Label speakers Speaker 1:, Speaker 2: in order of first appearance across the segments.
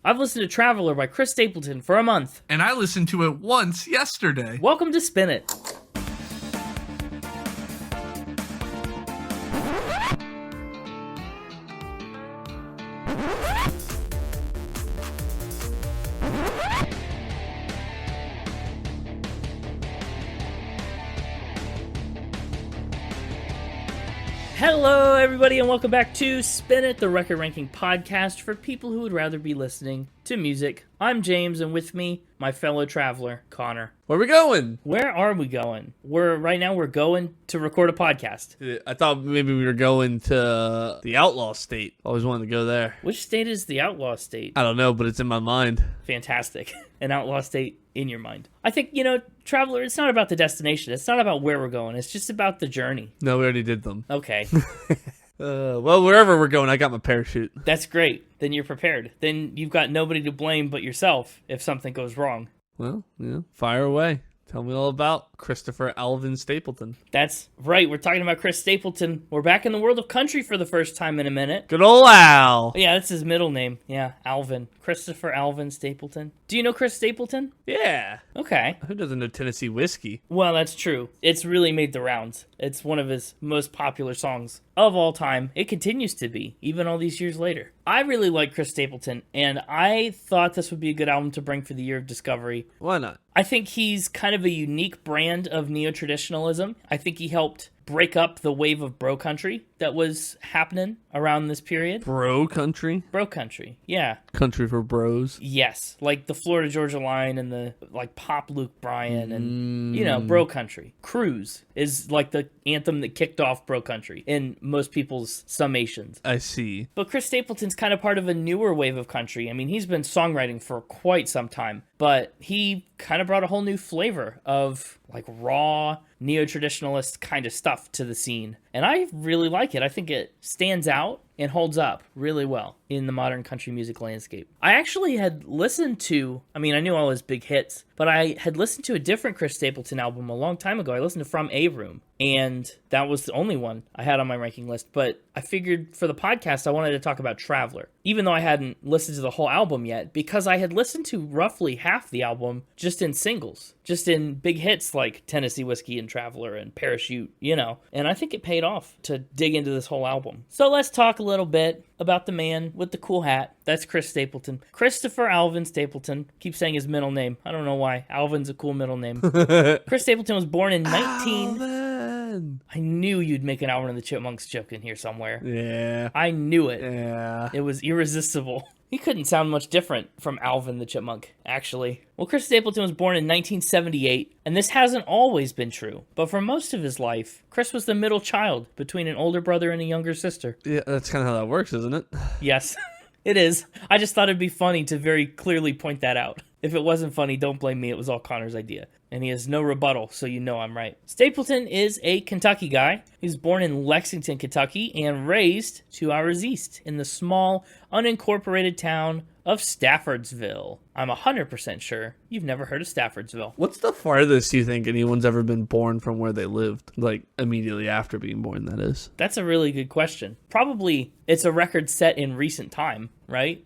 Speaker 1: I've listened to Traveler by Chris Stapleton for a month.
Speaker 2: And I listened to it once yesterday.
Speaker 1: Welcome to Spin It. Hello, everybody, and welcome back to Spin It, the record ranking podcast for people who would rather be listening to music. I'm James, and with me, my fellow traveler, Connor.
Speaker 3: Where are we going?
Speaker 1: Where are we going? Right now we're going to record a podcast.
Speaker 3: I thought maybe we were going to the Outlaw state. Always wanted to go there.
Speaker 1: Which state is the Outlaw state?
Speaker 3: I don't know, but it's in my mind.
Speaker 1: Fantastic. An Outlaw state in your mind. I think, traveler, it's not about the destination. It's not about where we're going. It's just about the journey.
Speaker 3: No, we already did them.
Speaker 1: Okay.
Speaker 3: Well, wherever we're going, I got my parachute.
Speaker 1: That's great. Then you're prepared. Then you've got nobody to blame but yourself if something goes wrong.
Speaker 3: Well, yeah, fire away. Tell me all about Christopher Alvin Stapleton.
Speaker 1: That's right. We're talking about Chris Stapleton. We're back in the world of country for the first time in a minute.
Speaker 3: Good old Al.
Speaker 1: Yeah, that's his middle name. Yeah, Alvin. Christopher Alvin Stapleton. Do you know Chris Stapleton?
Speaker 3: Yeah.
Speaker 1: Okay.
Speaker 3: Who doesn't know Tennessee whiskey?
Speaker 1: Well, that's true. It's really made the rounds. It's one of his most popular songs of all time. It continues to be, even all these years later. I really like Chris Stapleton, and I thought this would be a good album to bring for the year of discovery.
Speaker 3: Why not?
Speaker 1: I think he's kind of a unique brand of neotraditionalism. I think he helped break up the wave of bro country that was happening around this period.
Speaker 3: Bro country?
Speaker 1: Bro country, yeah.
Speaker 3: Country for bros?
Speaker 1: Yes, like the Florida Georgia Line and the pop Luke Bryan and, bro country. Cruise is like the anthem that kicked off bro country in most people's summations.
Speaker 3: I see.
Speaker 1: But Chris Stapleton's kind of part of a newer wave of country. I mean, he's been songwriting for quite some time, but he kind of brought a whole new flavor of raw neo-traditionalist kind of stuff to the scene. And I really like it. I think it stands out and holds up really well in the modern country music landscape. I actually had listened to, I knew all his big hits, but I had listened to a different Chris Stapleton album a long time ago. I listened to From A Room, and that was the only one I had on my ranking list. But I figured for the podcast, I wanted to talk about Traveler, even though I hadn't listened to the whole album yet, because I had listened to roughly half the album just in singles, just in big hits like Tennessee Whiskey and Traveler and Parachute, and I think it paid off to dig into this whole album. So let's talk a little bit about the man with the cool hat. That's Chris Stapleton. Christopher Alvin Stapleton. Keep saying his middle name. I don't know why. Alvin's a cool middle name. Chris Stapleton was born in
Speaker 3: Alvin.
Speaker 1: I knew you'd make an Alvin and the Chipmunks joke in here somewhere.
Speaker 3: Yeah.
Speaker 1: I knew it.
Speaker 3: Yeah.
Speaker 1: It was irresistible. He couldn't sound much different from Alvin the Chipmunk, actually. Well, Chris Stapleton was born in 1978, and this hasn't always been true. But for most of his life, Chris was the middle child between an older brother and a younger sister.
Speaker 3: Yeah, that's kind of how that works, isn't it?
Speaker 1: Yes, it is. I just thought it'd be funny to very clearly point that out. If it wasn't funny, don't blame me. It was all Connor's idea. And he has no rebuttal, so you know I'm right. Stapleton is a Kentucky guy. He was born in Lexington, Kentucky, and raised 2 hours east in the small, unincorporated town of Staffordsville. I'm 100% sure you've never heard of Staffordsville.
Speaker 3: What's the farthest you think anyone's ever been born from where they lived? Like, immediately after being born, that is.
Speaker 1: That's a really good question. Probably it's a record set in recent time, right?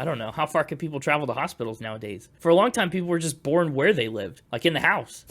Speaker 1: I don't know. How far can people travel to hospitals nowadays? For a long time, people were just born where they lived, like in the house.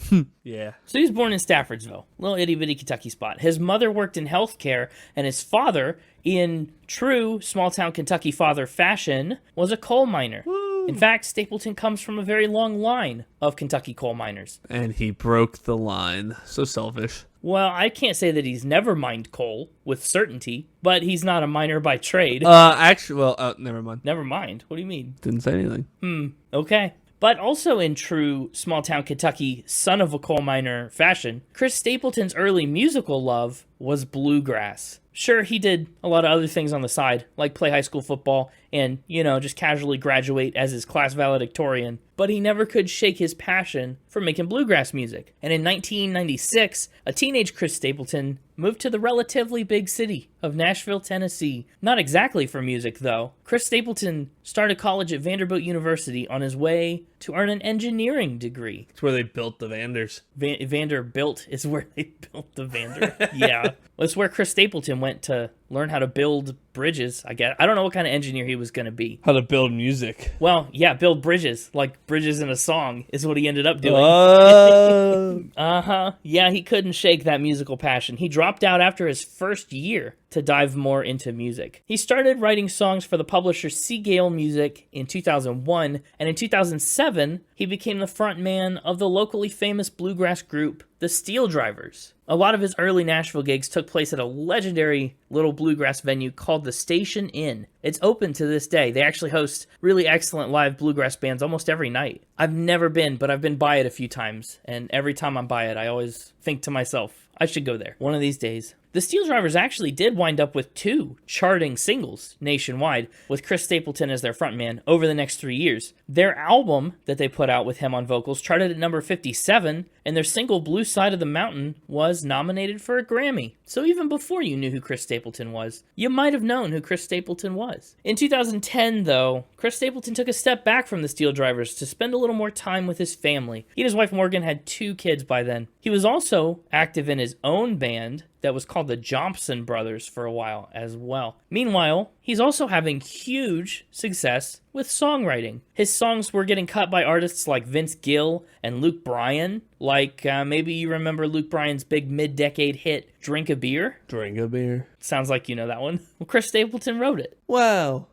Speaker 3: Yeah.
Speaker 1: So he was born in Staffordsville, little itty-bitty Kentucky spot. His mother worked in healthcare, and his father, in true small-town Kentucky father fashion, was a coal miner.
Speaker 3: Woo.
Speaker 1: In fact, Stapleton comes from a very long line of Kentucky coal miners.
Speaker 3: And he broke the line. So selfish.
Speaker 1: Well, I can't say that he's never mined coal with certainty, but he's not a miner by trade.
Speaker 3: Never mind.
Speaker 1: Never mind. What do you mean?
Speaker 3: Didn't say anything.
Speaker 1: Okay. But also in true small-town Kentucky son of a coal miner fashion, Chris Stapleton's early musical love was bluegrass. Sure, he did a lot of other things on the side, like play high school football and, just casually graduate as his class valedictorian, but he never could shake his passion for making bluegrass music. And in 1996, a teenage Chris Stapleton moved to the relatively big city of Nashville, Tennessee. Not exactly for music, though. Chris Stapleton started college at Vanderbilt University on his way to earn an engineering degree.
Speaker 3: It's where they built the Vanders.
Speaker 1: Vanderbilt is where they built the Vander. Yeah. That's where Chris Stapleton went to learn how to build bridges, I guess. I don't know what kind of engineer he was going to be.
Speaker 3: How to build music.
Speaker 1: Well, yeah, build bridges. Like bridges in a song is what he ended up doing. Uh-huh. Yeah, he couldn't shake that musical passion. He dropped out after his first year to dive more into music. He started writing songs for the publisher Seagale Music in 2001, and in 2007, he became the frontman of the locally famous bluegrass group, the Steel Drivers. A lot of his early Nashville gigs took place at a legendary little bluegrass venue called the Station Inn. It's open to this day. They actually host really excellent live bluegrass bands almost every night. I've never been, but I've been by it a few times, and every time I'm by it, I always think to myself, I should go there one of these days. The Steel Drivers actually did wind up with 2 charting singles nationwide, with Chris Stapleton as their frontman over the next 3 years. Their album that they put out with him on vocals charted at number 57, and their single Blue Side of the Mountain was nominated for a Grammy. So even before you knew who Chris Stapleton was, you might have known who Chris Stapleton was. In 2010, though, Chris Stapleton took a step back from the Steel Drivers to spend a little more time with his family. He and his wife Morgan had 2 kids by then. He was also active in his own band that was called the Johnson Brothers for a while as well. Meanwhile, he's also having huge success with songwriting. His songs were getting cut by artists like Vince Gill and Luke Bryan. Like, maybe you remember Luke Bryan's big mid-decade hit, Drink a Beer?
Speaker 3: Drink a beer.
Speaker 1: Sounds like you know that one. Well, Chris Stapleton wrote it.
Speaker 3: Wow.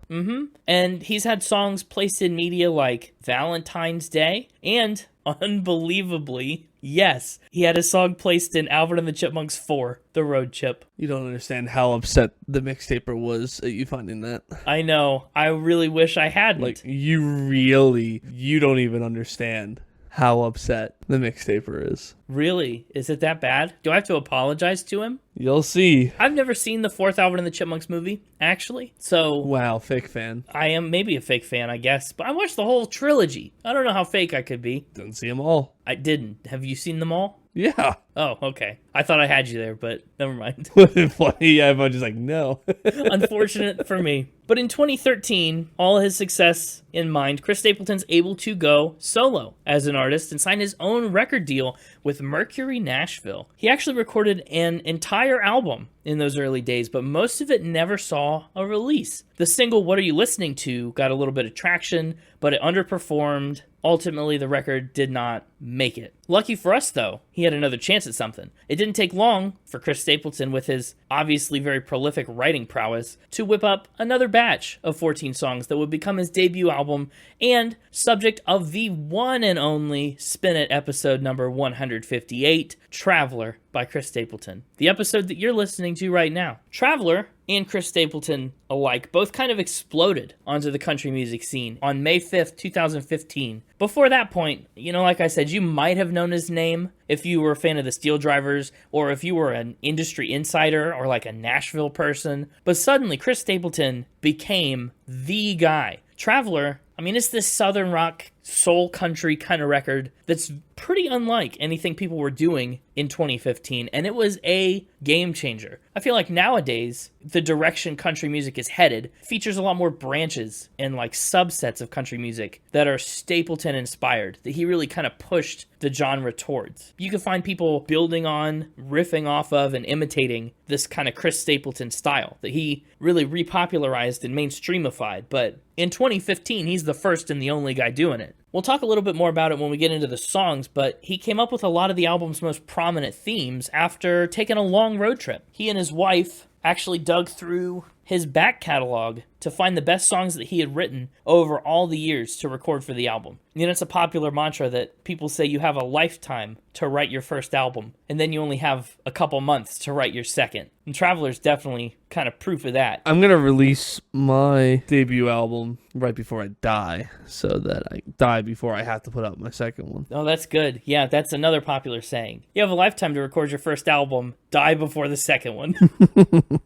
Speaker 1: And he's had songs placed in media like Valentine's Day, and unbelievably, yes, he had a song placed in Alvin and the Chipmunks 4, The Road Chip.
Speaker 3: You don't understand how upset the Mixtaper was at you finding that.
Speaker 1: I know. I really wish I hadn't.
Speaker 3: Like, you don't even understand how upset the Mixtaper is.
Speaker 1: Really? Is it that bad? Do I have to apologize to him?
Speaker 3: You'll see.
Speaker 1: I've never seen the 4th Alvin and the Chipmunks movie, actually. So
Speaker 3: Wow, fake fan.
Speaker 1: I am maybe a fake fan, I guess. But I watched the whole trilogy. I don't know how fake I could be.
Speaker 3: Didn't see them all.
Speaker 1: I didn't. Have you seen them all?
Speaker 3: Yeah.
Speaker 1: Oh, okay. I thought I had you there, but never mind.
Speaker 3: Funny, yeah, I'm just like, no.
Speaker 1: Unfortunate for me. But in 2013, all his success in mind, Chris Stapleton's able to go solo as an artist and sign his own record deal with Mercury Nashville. He actually recorded an entire album in those early days, but most of it never saw a release. The single What Are You Listening To got a little bit of traction, but it underperformed. Ultimately, the record did not make it. Lucky for us, though, he had another chance at something. It didn't take long for Chris Stapleton, with his obviously very prolific writing prowess, to whip up another batch of 14 songs that would become his debut album and subject of the one and only Spin It episode number 158, Traveler by Chris Stapleton. The episode that you're listening to right now. Traveler and Chris Stapleton alike both kind of exploded onto the country music scene on May 5th, 2015. Before that point, like I said, you might have known his name if you were a fan of the Steel Drivers, or if you were an industry insider or like a Nashville person. But suddenly, Chris Stapleton became the guy. Traveler, it's this southern rock, soul country kind of record that's pretty unlike anything people were doing in 2015, and it was a game changer. I feel like nowadays, the direction country music is headed features a lot more branches and like subsets of country music that are Stapleton inspired, that he really kind of pushed the genre towards. You can find people building on, riffing off of, and imitating this kind of Chris Stapleton style that he really repopularized and mainstreamified, but in 2015, he's the first and the only guy doing it. We'll talk a little bit more about it when we get into the songs, but he came up with a lot of the album's most prominent themes after taking a long road trip. He and his wife actually dug through his back catalog to find the best songs that he had written over all the years to record for the album. It's a popular mantra that people say you have a lifetime to write your first album, and then you only have a couple months to write your second. And Traveler's definitely kind of proof of that.
Speaker 3: I'm going to release my debut album right before I die, so that I die before I have to put out my second one.
Speaker 1: Oh, that's good. Yeah, that's another popular saying. You have a lifetime to record your first album, die before the second one.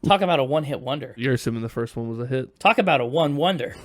Speaker 1: Talk about a one-hit wonder.
Speaker 3: You're assuming the first one was a hit.
Speaker 1: Talk about a one wonder.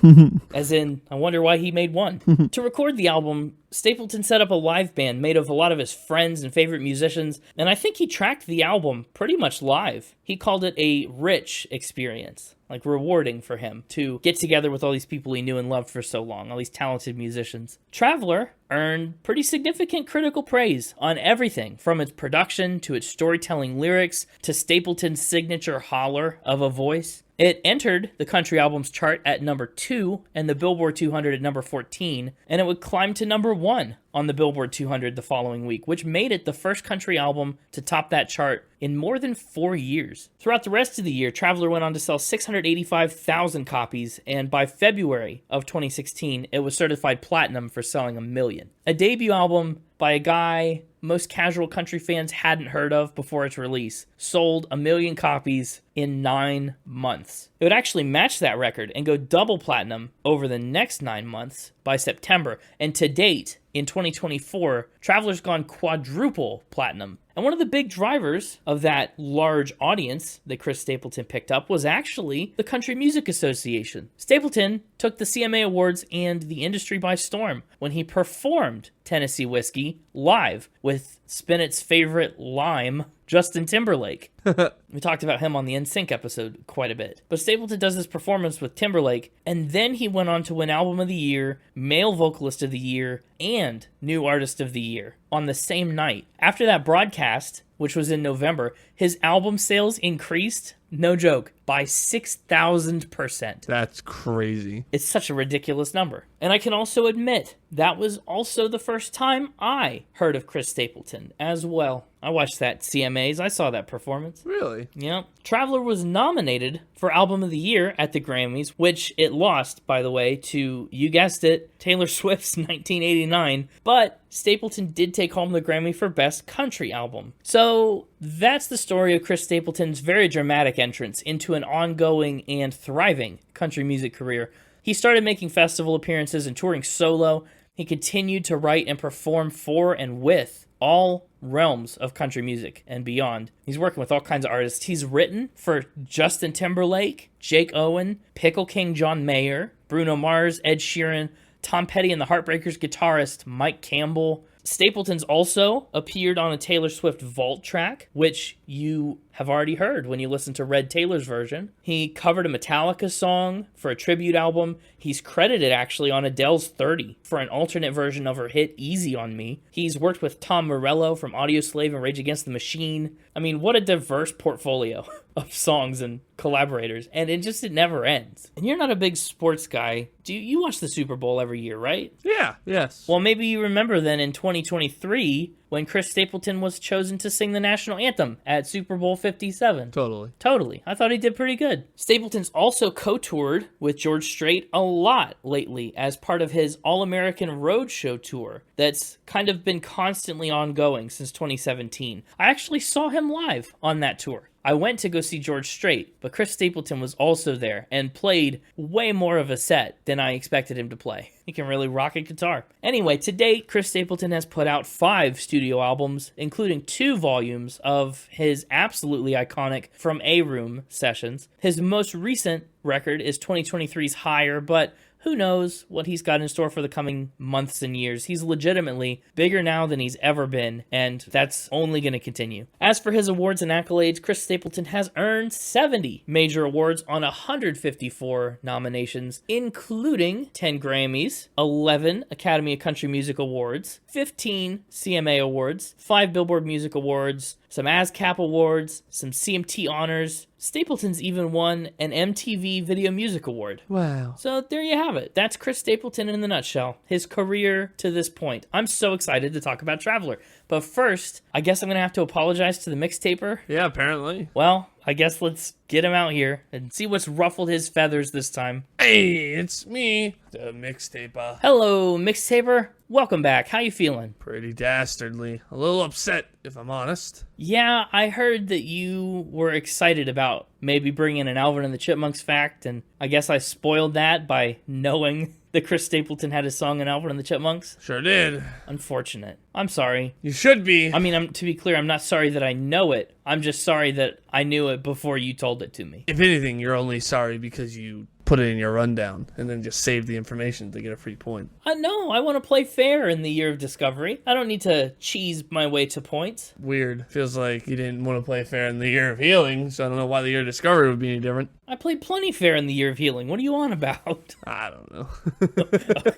Speaker 1: As in, I wonder why he made one. To record the album, Stapleton set up a live band made of a lot of his friends and favorite musicians, and I think he tracked the album pretty much live. He called it a rich experience, like rewarding for him to get together with all these people he knew and loved for so long, all these talented musicians. Traveler earned pretty significant critical praise on everything, from its production to its storytelling lyrics to Stapleton's signature holler of a voice. It entered the country albums chart at number 2 and the Billboard 200 at number 14, and it would climb to number 1 on the Billboard 200 the following week, which made it the first country album to top that chart in more than 4 years. Throughout the rest of the year, Traveler went on to sell 685,000 copies, and by February of 2016, it was certified platinum for selling 1 million. A debut album by a guy most casual country fans hadn't heard of before its release, sold 1 million copies in 9 months. It would actually match that record and go double platinum over the next 9 months by September, and to date, in 2024, Traveler's gone quadruple platinum. And one of the big drivers of that large audience that Chris Stapleton picked up was actually the Country Music Association. Stapleton took the CMA Awards and the industry by storm when he performed Tennessee Whiskey live with Spinnett's favorite lime, Justin Timberlake. We talked about him on the NSYNC episode quite a bit. But Stapleton does this performance with Timberlake, and then he went on to win Album of the Year, Male Vocalist of the Year, and New Artist of the Year on the same night. After that broadcast, which was in November, his album sales increased, no joke, by 6,000%.
Speaker 3: That's crazy.
Speaker 1: It's such a ridiculous number. And I can also admit, that was also the first time I heard of Chris Stapleton as well. I watched that CMAs. I saw that performance.
Speaker 3: Really?
Speaker 1: Yep. Traveler was nominated for Album of the Year at the Grammys, which it lost, by the way, to, you guessed it, Taylor Swift's 1989. But Stapleton did take home the Grammy for Best Country Album. So that's the story of Chris Stapleton's very dramatic entrance into an ongoing and thriving country music career. He started making festival appearances and touring solo. He continued to write and perform for and with all realms of country music and beyond. He's working with all kinds of artists. He's written for Justin Timberlake, Jake Owen, Pickle King John Mayer, Bruno Mars, Ed Sheeran, Tom Petty and the Heartbreakers guitarist Mike Campbell. Stapleton's also appeared on a Taylor Swift Vault track, which you have already heard when you listen to Red Taylor's version. He covered a Metallica song for a tribute album. He's credited actually on Adele's 30 for an alternate version of her hit Easy on Me. He's worked with Tom Morello from Audioslave and Rage Against the Machine. I mean, what a diverse portfolio of songs and collaborators, and it never ends. And you're not a big sports guy. You watch the Super Bowl every year, right?
Speaker 3: Yeah. Yes.
Speaker 1: Well, maybe you remember then in 2023 when Chris Stapleton was chosen to sing the national anthem at Super Bowl 57. Totally. I thought he did pretty good. Stapleton's also co-toured with George Strait a lot lately as part of his All-American Roadshow tour that's kind of been constantly ongoing since 2017. I actually saw him live on that tour. I went to go see George Strait, but Chris Stapleton was also there and played way more of a set than I expected him to play. He can really rock a guitar. Anyway, to date, Chris Stapleton has put out 5 studio albums, including 2 volumes of his absolutely iconic From A Room sessions. His most recent record is 2023's Higher, but who knows what he's got in store for the coming months and years. He's legitimately bigger now than he's ever been, and that's only going to continue. As for his awards and accolades, Chris Stapleton has earned 70 major awards on 154 nominations, including 10 Grammys, 11 Academy of Country Music Awards, 15 CMA Awards, 5 Billboard Music Awards, some ASCAP Awards, some CMT honors. Stapleton's even won an MTV Video Music Award.
Speaker 3: Wow.
Speaker 1: So there you have it. That's Chris Stapleton in the nutshell. His career to this point. I'm so excited to talk about Traveler. But first, I guess I'm going to have to apologize to the Mixtaper.
Speaker 3: Yeah, apparently.
Speaker 1: Well, I guess let's get him out here and see what's ruffled his feathers this time.
Speaker 3: Hey, it's me, the Mixtaper.
Speaker 1: Hello, Mixtaper. Welcome back. How you feeling?
Speaker 3: Pretty dastardly. A little upset, if I'm honest.
Speaker 1: Yeah, I heard that you were excited about maybe bringing an Alvin and the Chipmunks fact, and I guess I spoiled that by knowing that Chris Stapleton had a song in Alvin and the Chipmunks.
Speaker 3: Sure did.
Speaker 1: Unfortunate. I'm sorry.
Speaker 3: You should be.
Speaker 1: I mean, to be clear, I'm not sorry that I know it. I'm just sorry that I knew it before you told it to me.
Speaker 3: If anything, you're only sorry because you put it in your rundown and then just save the information to get a free point.
Speaker 1: No, I want to play fair in the year of discovery. I don't need to cheese my way to points.
Speaker 3: Weird. Feels like you didn't want to play fair in the year of healing, so I don't know why the year of discovery would be any different.
Speaker 1: I played plenty fair in the year of healing. What are you on about?
Speaker 3: I don't know.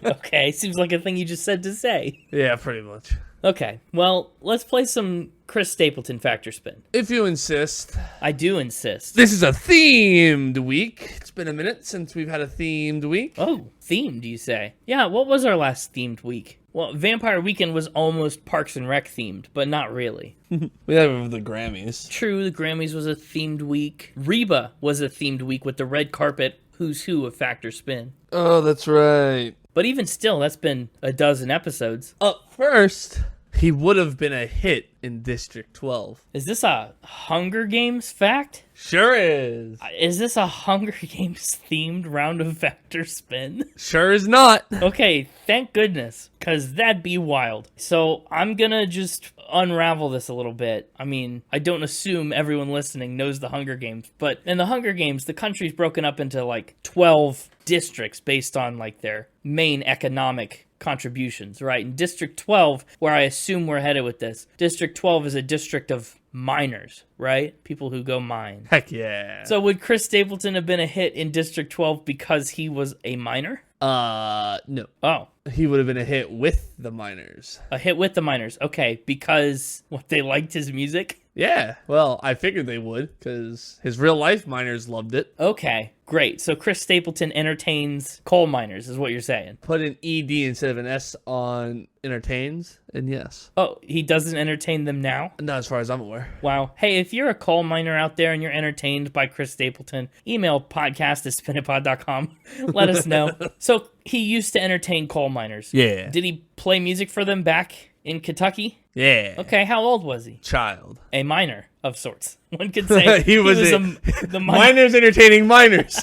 Speaker 1: Okay, seems like a thing you just said to say.
Speaker 3: Yeah, pretty much.
Speaker 1: Okay, well, let's play some Chris Stapleton Factor Spin.
Speaker 3: If you insist.
Speaker 1: I do insist.
Speaker 3: This is a themed week. It's been a minute since we've had a themed week.
Speaker 1: Oh, themed, you say? Yeah, what was our last themed week? Well, Vampire Weekend was almost Parks and Rec themed, but not really.
Speaker 3: We have the Grammys.
Speaker 1: True, the Grammys was a themed week. Reba was a themed week with the red carpet who's who of Factor Spin.
Speaker 3: Oh, that's right.
Speaker 1: But even still, that's been a dozen episodes.
Speaker 3: Up first, he would have been a hit in District 12.
Speaker 1: Is this a Hunger Games fact?
Speaker 3: Sure is.
Speaker 1: Is this a Hunger Games themed round of Factor Spin?
Speaker 3: Sure is not.
Speaker 1: Okay, thank goodness, because that'd be wild. So I'm gonna just unravel this a little bit. I mean, I don't assume everyone listening knows the Hunger Games, but in the Hunger Games, the country's broken up into like 12 districts based on like their main economic contributions, right? In District 12, where I assume we're headed with this, District 12 is a district of miners, right? People who go mine.
Speaker 3: Heck yeah.
Speaker 1: So would Chris Stapleton have been a hit in District 12 because he was a miner?
Speaker 3: No.
Speaker 1: Oh.
Speaker 3: He would have been a hit with the miners.
Speaker 1: A hit with the miners. Okay, because what, they liked his music?
Speaker 3: Yeah. Well, I figured they would, because his real life miners loved it.
Speaker 1: Okay, great. So Chris Stapleton entertains coal miners, is what you're saying.
Speaker 3: Put an ED instead of an S on entertains, and yes.
Speaker 1: Oh, he doesn't entertain them now?
Speaker 3: Not as far as I'm aware.
Speaker 1: Wow. Hey, if you're a coal miner out there and you're entertained by Chris Stapleton, email podcast@spinitpod.com. Let us know. So he used to entertain coal miners.
Speaker 3: Yeah.
Speaker 1: Did he play music for them back in Kentucky?
Speaker 3: Yeah.
Speaker 1: Okay, how old was he?
Speaker 3: Child.
Speaker 1: A miner of sorts. One could say
Speaker 3: he was
Speaker 1: the
Speaker 3: miners entertaining miners.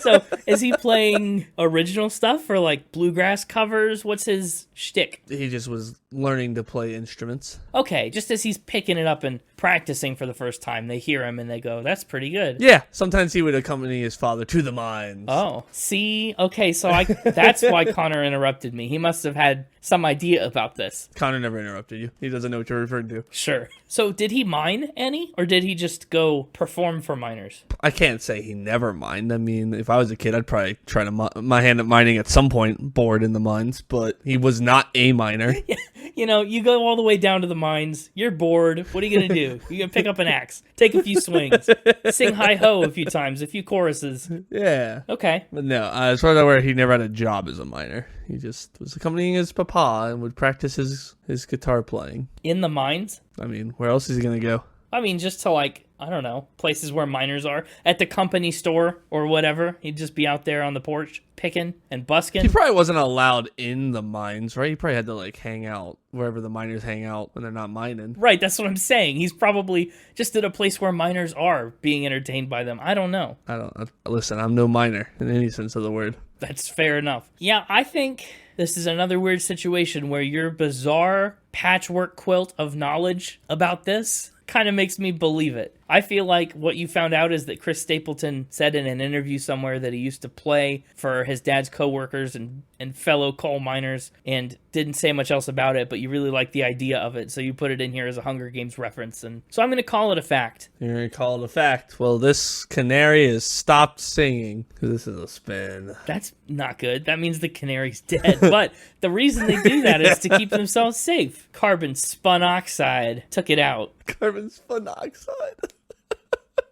Speaker 1: So is he playing original stuff or like bluegrass covers? What's his shtick?
Speaker 3: He just was learning to play instruments.
Speaker 1: Okay, just as he's picking it up and practicing for the first time, they hear him and they go, that's pretty good.
Speaker 3: Yeah, sometimes he would accompany his father to the mines.
Speaker 1: Oh, see? Okay, so that's why Connor interrupted me. He must have had some idea about this.
Speaker 3: Connor never interrupted you. He doesn't know what you're referring to.
Speaker 1: Sure. So did he mine any? Or did he just go perform for miners?
Speaker 3: I can't say he never mined. I mean, if I was a kid, I'd probably try to my hand at mining at some point, bored in the mines, but he was not a miner.
Speaker 1: You know, you go all the way down to the mines, you're bored, what are you going to do? You're going to pick up an axe, take a few swings, sing hi-ho a few times, a few choruses.
Speaker 3: Yeah.
Speaker 1: Okay.
Speaker 3: But no, as far as I'm aware, he never had a job as a miner. He just was accompanying his papa and would practice his guitar playing.
Speaker 1: In the mines?
Speaker 3: I mean, where else is he going to go?
Speaker 1: I mean, just to like, I don't know, places where miners are. At the company store or whatever. He'd just be out there on the porch picking and busking.
Speaker 3: He probably wasn't allowed in the mines, right? He probably had to like hang out wherever the miners hang out when they're not mining.
Speaker 1: Right, that's what I'm saying. He's probably just at a place where miners are being entertained by them. I don't know.
Speaker 3: Listen, I'm no miner in any sense of the word.
Speaker 1: That's fair enough. Yeah, I think this is another weird situation where your bizarre patchwork quilt of knowledge about this kind of makes me believe it. I feel like what you found out is that Chris Stapleton said in an interview somewhere that he used to play for his dad's coworkers and fellow coal miners and didn't say much else about it, but you really like the idea of it, so you put it in here as a Hunger Games reference, and so I'm going to call it a fact.
Speaker 3: You're going to call it a fact. Well, this canary has stopped singing because this is a spin.
Speaker 1: That's not good. That means the canary's dead, but the reason they do that is to keep themselves safe. Carbon spun oxide took it out.
Speaker 3: Carbon monoxide.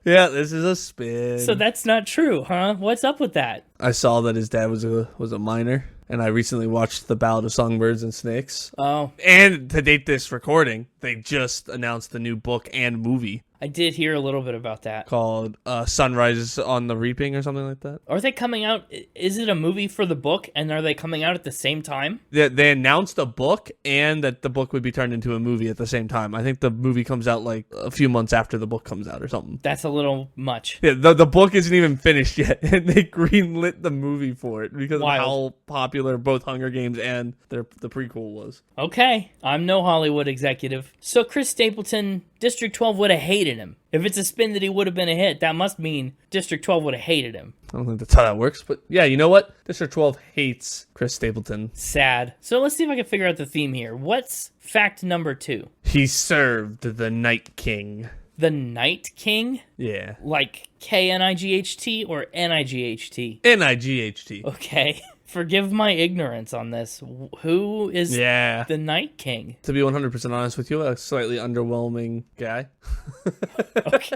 Speaker 3: Yeah, this is a spin.
Speaker 1: So that's not true, huh? What's up with that?
Speaker 3: I saw that his dad was a miner, and I recently watched The Ballad of Songbirds and Snakes.
Speaker 1: Oh.
Speaker 3: And to date this recording, they just announced the new book and movie.
Speaker 1: I did hear a little bit about that.
Speaker 3: Called Sunrise on the Reaping or something like that.
Speaker 1: Are they coming out? Is it a movie for the book, and are they coming out at the same time?
Speaker 3: They announced a book and that the book would be turned into a movie at the same time. I think the movie comes out like a few months after the book comes out or something.
Speaker 1: That's a little much.
Speaker 3: Yeah, the book isn't even finished yet, and they greenlit the movie for it because
Speaker 1: Wild.
Speaker 3: of how popular both Hunger Games and the prequel was.
Speaker 1: Okay, I'm no Hollywood executive. So Chris Stapleton, District 12 would have hated hated him. If it's a spin that he would have been a hit, that must mean District 12 would have hated him.
Speaker 3: I don't think that's how that works, but yeah, you know what? District 12 hates Chris Stapleton.
Speaker 1: Sad. So let's see if I can figure out the theme here. What's fact number 2?
Speaker 3: He served the Night King.
Speaker 1: The Night King?
Speaker 3: Yeah.
Speaker 1: Like K-N-I-G-H-T or N-I-G-H-T?
Speaker 3: N-I-G-H-T.
Speaker 1: Okay. Forgive my ignorance on this. Who is the Night King?
Speaker 3: To be 100% honest with you, a slightly underwhelming guy.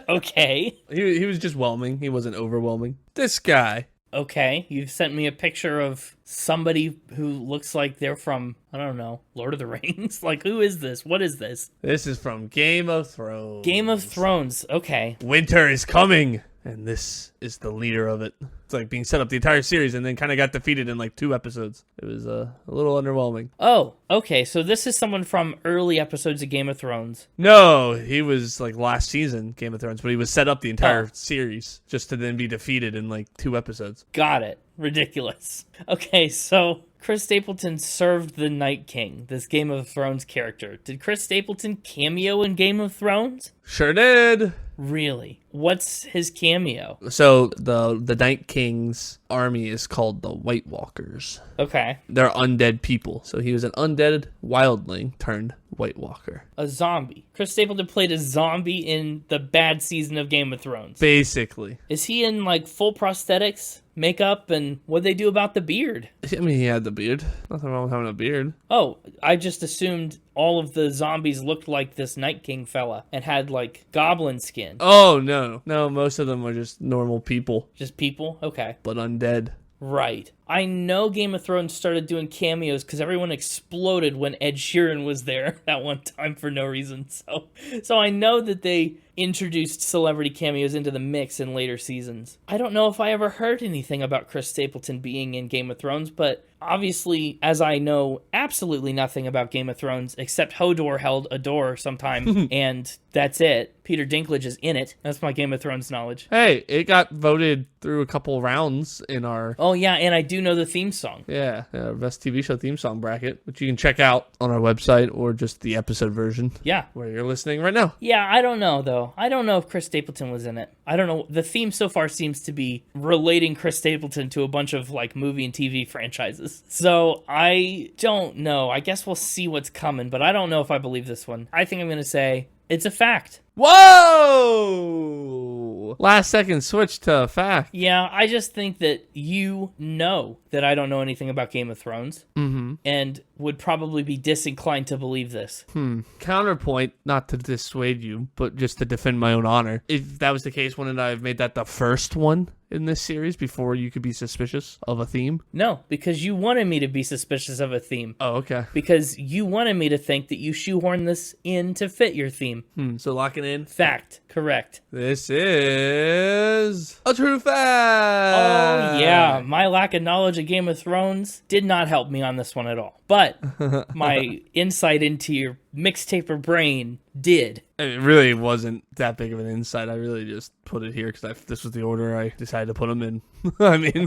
Speaker 1: Okay.
Speaker 3: He was just whelming. He wasn't overwhelming. This guy.
Speaker 1: Okay. You've sent me a picture of somebody who looks like they're from, I don't know, Lord of the Rings? Like, who is this? What is this?
Speaker 3: This is from Game of Thrones.
Speaker 1: Game of Thrones. Okay.
Speaker 3: Winter is coming. And this is the leader of it. It's like being set up the entire series and then kind of got defeated in like 2 episodes. It was a little underwhelming.
Speaker 1: Oh, okay. So this is someone from early episodes of Game of Thrones.
Speaker 3: No, he was like last season Game of Thrones, but he was set up the entire series just to then be defeated in like 2 episodes.
Speaker 1: Got it. Ridiculous. Okay, so Chris Stapleton served the Night King, this Game of Thrones character. Did Chris Stapleton cameo in Game of Thrones?
Speaker 3: Sure did.
Speaker 1: Really? What's his cameo?
Speaker 3: So the Night King's army is called the White Walkers.
Speaker 1: Okay.
Speaker 3: They're undead people. So he was an undead wildling turned White Walker.
Speaker 1: A zombie. Chris Stapleton played a zombie in the bad season of Game of Thrones.
Speaker 3: Basically.
Speaker 1: Is he in like full prosthetics, makeup, and what'd they do about the beard?
Speaker 3: I mean, he had the beard. Nothing wrong with having a beard.
Speaker 1: Oh, I just assumed all of the zombies looked like this Night King fella and had like goblin skin.
Speaker 3: Oh, no. No, most of them are just normal people.
Speaker 1: Just people? Okay.
Speaker 3: But undead.
Speaker 1: Right. I know Game of Thrones started doing cameos because everyone exploded when Ed Sheeran was there that one time for no reason. So I know that they introduced celebrity cameos into the mix in later seasons. I don't know if I ever heard anything about Chris Stapleton being in Game of Thrones, but obviously, as I know absolutely nothing about Game of Thrones, except Hodor held a door sometime, and that's it. Peter Dinklage is in it. That's my Game of Thrones knowledge.
Speaker 3: Hey, it got voted through a couple rounds in our...
Speaker 1: Oh, yeah, and I do know the theme song.
Speaker 3: Yeah, best TV show theme song bracket, which you can check out on our website or just the episode version.
Speaker 1: Yeah.
Speaker 3: Where you're listening right now.
Speaker 1: Yeah, I don't know, though. I don't know if Chris Stapleton was in it. I don't know. The theme so far seems to be relating Chris Stapleton to a bunch of, like, movie and TV franchises. So, I don't know. I guess we'll see what's coming, but I don't know if I believe this one. I think I'm going to say it's a fact.
Speaker 3: Whoa! Last second switch to fact.
Speaker 1: Yeah, I just think that you know that I don't know anything about Game of Thrones.
Speaker 3: Mm-hmm.
Speaker 1: And would probably be disinclined to believe this.
Speaker 3: Counterpoint, not to dissuade you, but just to defend my own honor. If that was the case, wouldn't I have made that the first one in this series before you could be suspicious of a theme?
Speaker 1: No, because you wanted me to be suspicious of a theme.
Speaker 3: Oh, okay.
Speaker 1: Because you wanted me to think that you shoehorned this in to fit your theme.
Speaker 3: So lock it in.
Speaker 1: Fact. Correct.
Speaker 3: This is a true fact.
Speaker 1: Oh, yeah. My lack of knowledge of Game of Thrones did not help me on this one at all. But my insight into your Mixtaper brain did.
Speaker 3: It really wasn't that big of an insight. I really just put it here because this was the order I decided to put them in. I mean...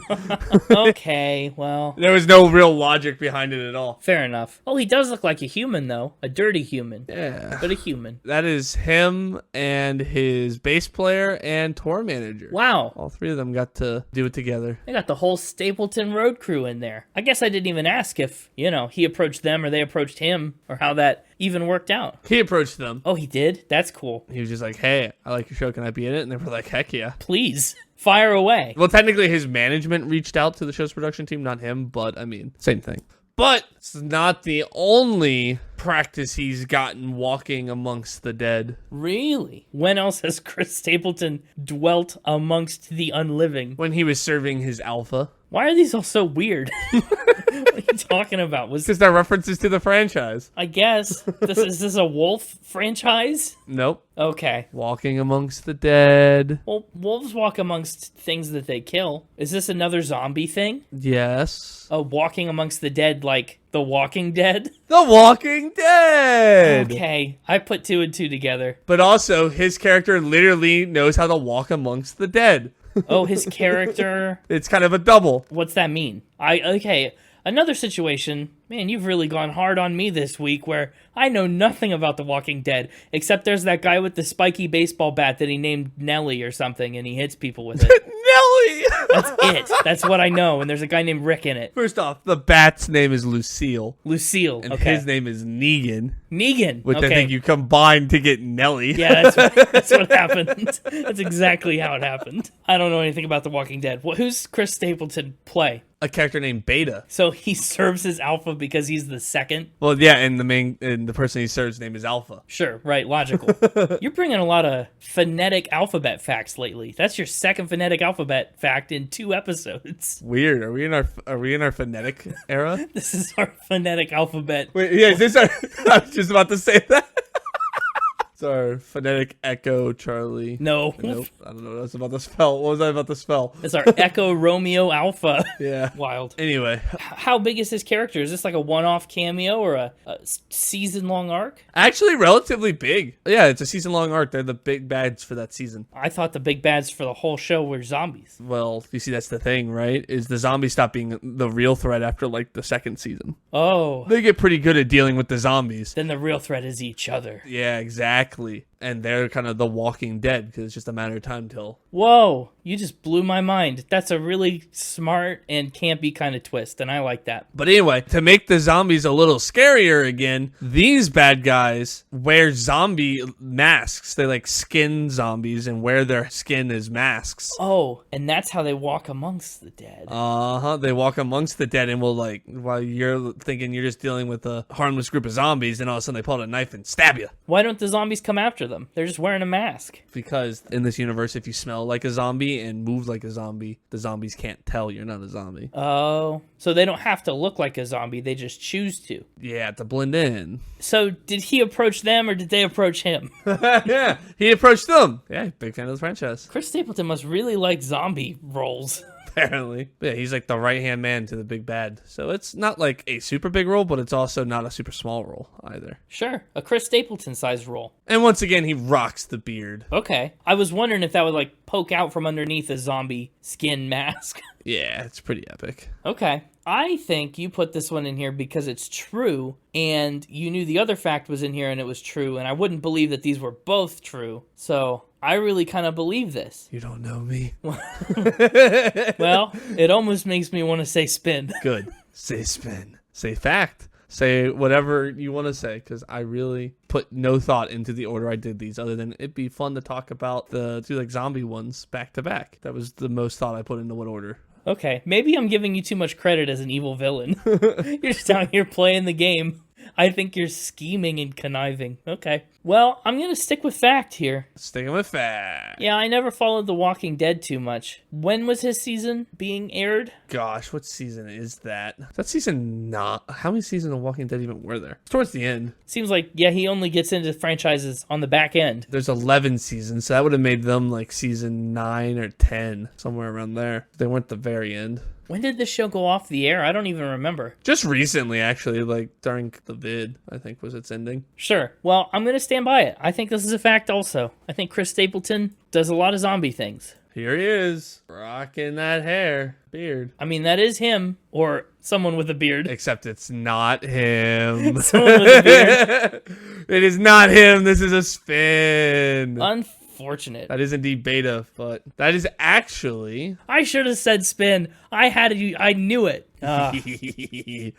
Speaker 1: Okay, well...
Speaker 3: There was no real logic behind it at all.
Speaker 1: Fair enough. Oh, he does look like a human, though. A dirty human.
Speaker 3: Yeah.
Speaker 1: But a human.
Speaker 3: That is him and his bass player and tour manager.
Speaker 1: Wow.
Speaker 3: All 3 of them got to do it together.
Speaker 1: They got the whole Stapleton road crew in there. I guess I didn't even ask if, he approached them or they approached him or how that even worked out.
Speaker 3: He approached them.
Speaker 1: Oh, he did? That's cool.
Speaker 3: He was just like, hey, I like your show. Can I be in it? And they were like, heck yeah.
Speaker 1: Please. Fire away.
Speaker 3: Well, technically his management reached out to the show's production team, not him, but I mean, same thing. But it's not the only practice he's gotten walking amongst the dead.
Speaker 1: Really? When else has Chris Stapleton dwelt amongst the unliving?
Speaker 3: When he was serving his alpha.
Speaker 1: Why are these all so weird? What are you talking about?
Speaker 3: Because they're references to the franchise.
Speaker 1: I guess. Is this a wolf franchise?
Speaker 3: Nope.
Speaker 1: Okay.
Speaker 3: Walking amongst the dead.
Speaker 1: Well, wolves walk amongst things that they kill. Is this another zombie thing?
Speaker 3: Yes.
Speaker 1: Oh, walking amongst the dead like The Walking Dead?
Speaker 3: The Walking Dead!
Speaker 1: Okay, I put 2 and 2 together.
Speaker 3: But also, his character literally knows how to walk amongst the dead.
Speaker 1: Oh, his character...
Speaker 3: It's kind of a double.
Speaker 1: What's that mean? Okay, Another situation, man, you've really gone hard on me this week, where I know nothing about The Walking Dead, except there's that guy with the spiky baseball bat that he named Nelly or something, and he hits people with it.
Speaker 3: Nelly!
Speaker 1: That's it. That's what I know, and there's a guy named Rick in it.
Speaker 3: First off, the bat's name is Lucille.
Speaker 1: Lucille,
Speaker 3: And
Speaker 1: okay.
Speaker 3: his name is Negan.
Speaker 1: Negan,
Speaker 3: Which
Speaker 1: okay.
Speaker 3: I think you combined to get Nelly.
Speaker 1: Yeah, that's what happened. That's exactly how it happened. I don't know anything about The Walking Dead. Who's Chris Stapleton play?
Speaker 3: A character named Beta.
Speaker 1: So he serves as Alpha because he's the second?
Speaker 3: Well, yeah, and the person he serves name is Alpha.
Speaker 1: Sure, right, logical. You're bringing a lot of phonetic alphabet facts lately. That's your second phonetic alphabet fact in 2 episodes.
Speaker 3: Weird. Are we in our phonetic era?
Speaker 1: This is our phonetic alphabet.
Speaker 3: Wait, yeah, is this our I was just about to say that. It's our phonetic Echo Charlie.
Speaker 1: No.
Speaker 3: Nope. I don't know what I was about to spell. What was I about to spell?
Speaker 1: It's our Echo Romeo Alpha.
Speaker 3: Yeah.
Speaker 1: Wild.
Speaker 3: Anyway,
Speaker 1: How big is his character? Is this like a one-off cameo or a season-long arc?
Speaker 3: actually relatively big. Yeah, it's a season-long arc. They're the big bads for that season.
Speaker 1: I thought the big bads for the whole show were zombies.
Speaker 3: Well, you see, that's the thing, right? Is the zombies stop being the real threat after like the second season.
Speaker 1: Oh.
Speaker 3: They get pretty good at dealing with the zombies.
Speaker 1: Then the real threat is each other.
Speaker 3: Yeah, exactly. And they're kind of the Walking Dead because it's just a matter of time till.
Speaker 1: Whoa, you just blew my mind. That's a really smart and campy kind of twist, and I like that.
Speaker 3: But anyway, to make the zombies a little scarier again, these bad guys wear zombie masks. They like skin zombies and wear their skin as masks.
Speaker 1: Oh, and that's how they walk amongst the dead.
Speaker 3: They walk amongst the dead and will like, while you're thinking you're just dealing with a harmless group of zombies, and all of a sudden they pull out a knife and stab you.
Speaker 1: Why don't the zombies come after them? They're just wearing a mask.
Speaker 3: Because in this universe, if you smell like a zombie and move like a zombie, the zombies can't tell you're not a zombie.
Speaker 1: Oh, so they don't have to look like a zombie, they just choose to.
Speaker 3: Yeah, to blend in.
Speaker 1: So did he approach them or did they approach him?
Speaker 3: Yeah, he approached them. Yeah, big fan of the franchise.
Speaker 1: Chris Stapleton must really like zombie roles.
Speaker 3: Apparently. Yeah, he's like the right-hand man to the big bad. So it's not like a super big role, but it's also not a super small role either.
Speaker 1: Sure, a Chris Stapleton-sized role.
Speaker 3: And once again, he rocks the beard.
Speaker 1: Okay. I was wondering if that would, like, poke out from underneath a zombie skin mask.
Speaker 3: Yeah, it's pretty epic.
Speaker 1: Okay. I think you put this one in here because it's true, and you knew the other fact was in here and it was true, and I wouldn't believe that these were both true. So I really kind of believe this.
Speaker 3: You don't know me.
Speaker 1: Well, it almost makes me want to say spin.
Speaker 3: Good. Say spin. Say fact. Say whatever you want to say, because I really put no thought into the order I did these, other than it'd be fun to talk about the 2 like zombie ones back to back. That was the most thought I put into what order.
Speaker 1: Okay, maybe I'm giving you too much credit as an evil villain. You're just out here playing the game. I think you're scheming and conniving. Okay. Well, I'm going to stick with fact here.
Speaker 3: Sticking with fact.
Speaker 1: Yeah, I never followed The Walking Dead too much. When was his season being aired?
Speaker 3: Gosh, what season is that? That season not. How many seasons of Walking Dead even were there? It's towards the end.
Speaker 1: Seems like, yeah, he only gets into franchises on the back end.
Speaker 3: There's 11 seasons, so that would have made them like season 9 or 10, somewhere around there. They weren't the very end.
Speaker 1: When did this show go off the air? I don't even remember.
Speaker 3: Just recently, actually, like during the vid, I think was its ending.
Speaker 1: Sure. Well, I'm going to stand by it. I think this is a fact also. I think Chris Stapleton does a lot of zombie things.
Speaker 3: Here he is, rocking that beard.
Speaker 1: I mean, that is him, or someone with a beard.
Speaker 3: Except it's not him.
Speaker 1: Someone with a beard.
Speaker 3: It is not him. This is a spin.
Speaker 1: Unfortunate.
Speaker 3: That is indeed Beta, but that is actually...
Speaker 1: I should have said spin. I knew it.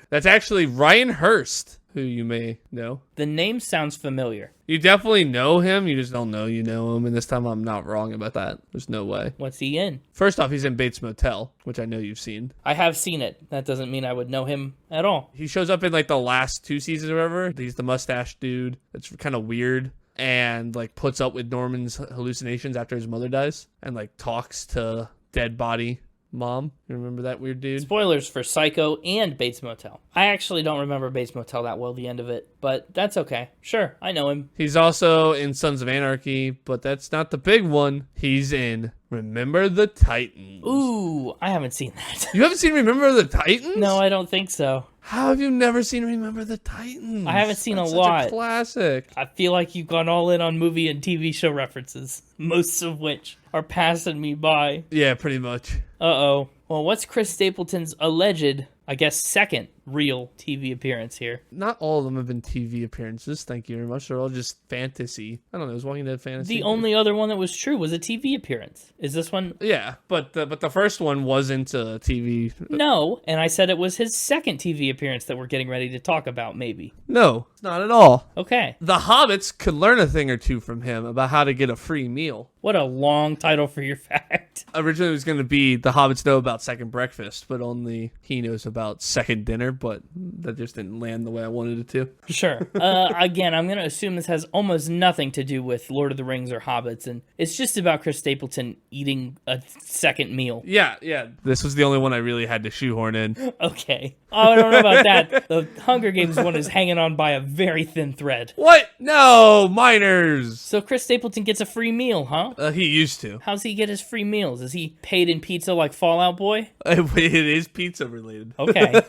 Speaker 3: That's actually Ryan Hurst, who you may know.
Speaker 1: The name sounds familiar.
Speaker 3: You definitely know him. You just don't know you know him. And this time I'm not wrong about that. There's no way.
Speaker 1: What's he in?
Speaker 3: First off, he's in Bates Motel, which I know you've seen.
Speaker 1: I have seen it. That doesn't mean I would know him at all.
Speaker 3: He shows up in like the last 2 seasons or whatever. He's the mustache dude. It's kind of weird. And like puts up with Norman's hallucinations after his mother dies. And like talks to dead body mom. You remember that weird dude?
Speaker 1: Spoilers for Psycho and Bates Motel. I actually don't remember Bates Motel that well, the end of it, but that's okay. Sure, I know him.
Speaker 3: He's also in Sons of Anarchy, but that's not the big one. He's in Remember the Titans.
Speaker 1: Ooh, I haven't seen that.
Speaker 3: You haven't seen Remember the Titans?
Speaker 1: No, I don't think so.
Speaker 3: How have you never seen Remember the Titans?
Speaker 1: I haven't seen
Speaker 3: That's
Speaker 1: a lot.
Speaker 3: Such a classic.
Speaker 1: I feel like you've gone all in on movie and TV show references, most of which are passing me by.
Speaker 3: Yeah, pretty much.
Speaker 1: Uh-oh. Well, what's Chris Stapleton's alleged I guess, second real TV appearance here.
Speaker 3: Not all of them have been TV appearances. Thank you very much. They're all just fantasy. I don't know. Is Walking Dead fantasy?
Speaker 1: The only other one that was true was a TV appearance. Is this one?
Speaker 3: Yeah, but the first one wasn't a TV.
Speaker 1: No, and I said it was his second TV appearance that we're getting ready to talk about, maybe.
Speaker 3: No, it's not at all.
Speaker 1: Okay.
Speaker 3: The Hobbits could learn a thing or two from him about how to get a free meal.
Speaker 1: What a long title for your fact.
Speaker 3: Originally, it was going to be The Hobbits know about second breakfast, but only he knows about second dinner, but that just didn't land the way I wanted it to.
Speaker 1: Sure. Again, I'm going to assume this has almost nothing to do with Lord of the Rings or Hobbits, and it's just about Chris Stapleton eating a second meal.
Speaker 3: Yeah. This was the only one I really had to shoehorn in.
Speaker 1: Okay. Oh, I don't know about that. The Hunger Games one is hanging on by a very thin thread.
Speaker 3: What? No, minors.
Speaker 1: So Chris Stapleton gets a free meal, huh?
Speaker 3: He used to.
Speaker 1: How's he get his free meals? Is he paid in pizza like Fallout Boy?
Speaker 3: It is pizza related.
Speaker 1: Okay.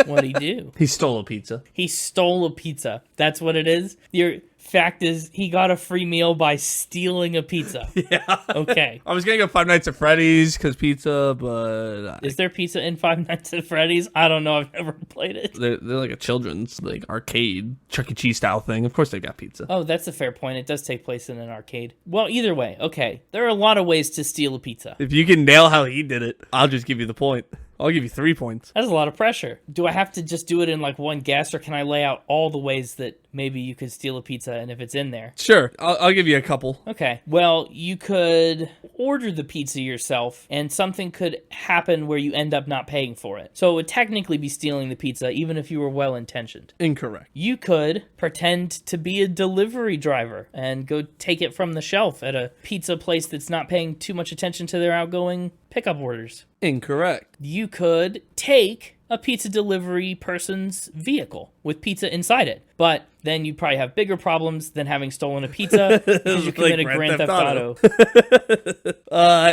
Speaker 1: What'd he do?
Speaker 3: He stole a pizza.
Speaker 1: He stole a pizza. That's what it is? Your fact is he got a free meal by stealing a pizza.
Speaker 3: Yeah.
Speaker 1: Okay.
Speaker 3: I was going to go Five Nights at Freddy's because pizza, but...
Speaker 1: Is there pizza in Five Nights at Freddy's? I don't know. I've never played it.
Speaker 3: They're like a children's arcade, Chuck E. Cheese style thing. Of course they got pizza.
Speaker 1: Oh, that's a fair point. It does take place in an arcade. Well, either way, okay. There are a lot of ways to steal a pizza.
Speaker 3: If you can nail how he did it, I'll just give you the point. I'll give you 3 points.
Speaker 1: That's a lot of pressure. Do I have to just do it in one guess, or can I lay out all the ways that maybe you could steal a pizza and if it's in there?
Speaker 3: Sure. I'll give you a couple.
Speaker 1: Okay. Well, you could order the pizza yourself, and something could happen where you end up not paying for it. So it would technically be stealing the pizza, even if you were well-intentioned.
Speaker 3: Incorrect.
Speaker 1: You could pretend to be a delivery driver and go take it from the shelf at a pizza place that's not paying too much attention to their outgoing pickup orders.
Speaker 3: Incorrect.
Speaker 1: You could take a pizza delivery person's vehicle with pizza inside it, but then you'd probably have bigger problems than having stolen a pizza because you committed Grand Theft Auto.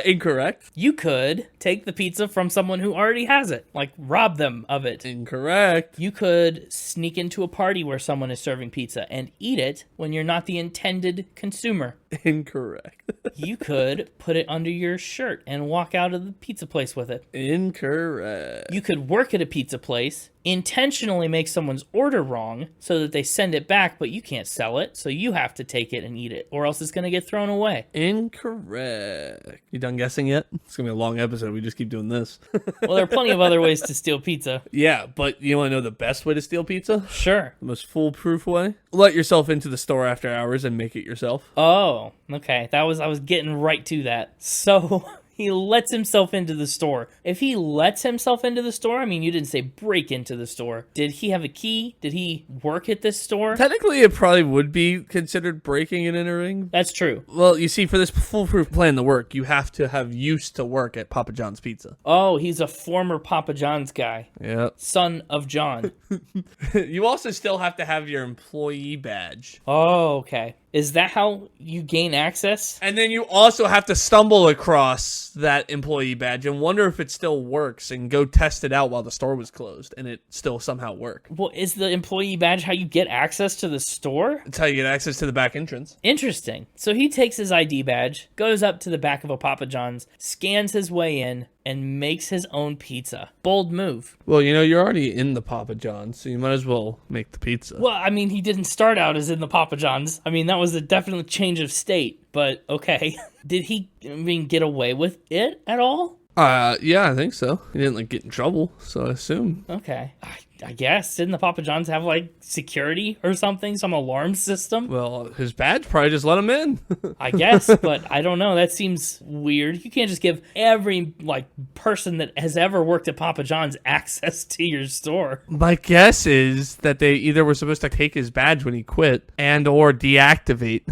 Speaker 3: Incorrect.
Speaker 1: You could take the pizza from someone who already has it, like rob them of it.
Speaker 3: Incorrect.
Speaker 1: You could sneak into a party where someone is serving pizza and eat it when you're not the intended consumer.
Speaker 3: Incorrect.
Speaker 1: You could put it under your shirt and walk out of the pizza place with it.
Speaker 3: Incorrect.
Speaker 1: You could work at a pizza place, intentionally make someone's order wrong so that they send it back, but you can't sell it, so you have to take it and eat it, or else it's going to get thrown away.
Speaker 3: Incorrect. You done guessing yet? It's going to be a long episode. We just keep doing this.
Speaker 1: Well, there are plenty of other ways to steal pizza.
Speaker 3: Yeah, but you want to know the best way to steal pizza?
Speaker 1: Sure.
Speaker 3: The most foolproof way? Let yourself into the store after hours and make it yourself.
Speaker 1: Oh, okay. I was getting right to that. So he lets himself into the store. If he lets himself into the store, I mean, you didn't say break into the store. Did he have a key? Did he work at this store?
Speaker 3: Technically, it probably would be considered breaking and entering.
Speaker 1: That's true.
Speaker 3: Well, you see, for this foolproof plan to work, you have to have used to work at Papa John's Pizza.
Speaker 1: Oh, he's a former Papa John's guy.
Speaker 3: Yep.
Speaker 1: Son of John.
Speaker 3: You also still have to have your employee badge.
Speaker 1: Oh, okay. Is that how you gain access?
Speaker 3: And then you also have to stumble across that employee badge and wonder if it still works and go test it out while the store was closed and it still somehow worked.
Speaker 1: Well, is the employee badge how you get access to the store?
Speaker 3: That's how you get access to the back entrance.
Speaker 1: Interesting. So he takes his ID badge, goes up to the back of a Papa John's, scans his way in, and makes his own pizza. Bold move.
Speaker 3: Well, you're already in the Papa John's, so you might as well make the pizza.
Speaker 1: Well, I mean, he didn't start out as in the Papa John's. I mean, that was a definite change of state, but okay. Did he, get away with it at all?
Speaker 3: Yeah, I think so. He didn't, get in trouble, so I assume.
Speaker 1: Okay. I guess. Didn't the Papa John's have, security or something? Some alarm system?
Speaker 3: Well, his badge probably just let him in.
Speaker 1: I guess, but I don't know. That seems weird. You can't just give every, person that has ever worked at Papa John's access to your store.
Speaker 3: My guess is that they either were supposed to take his badge when he quit and or deactivate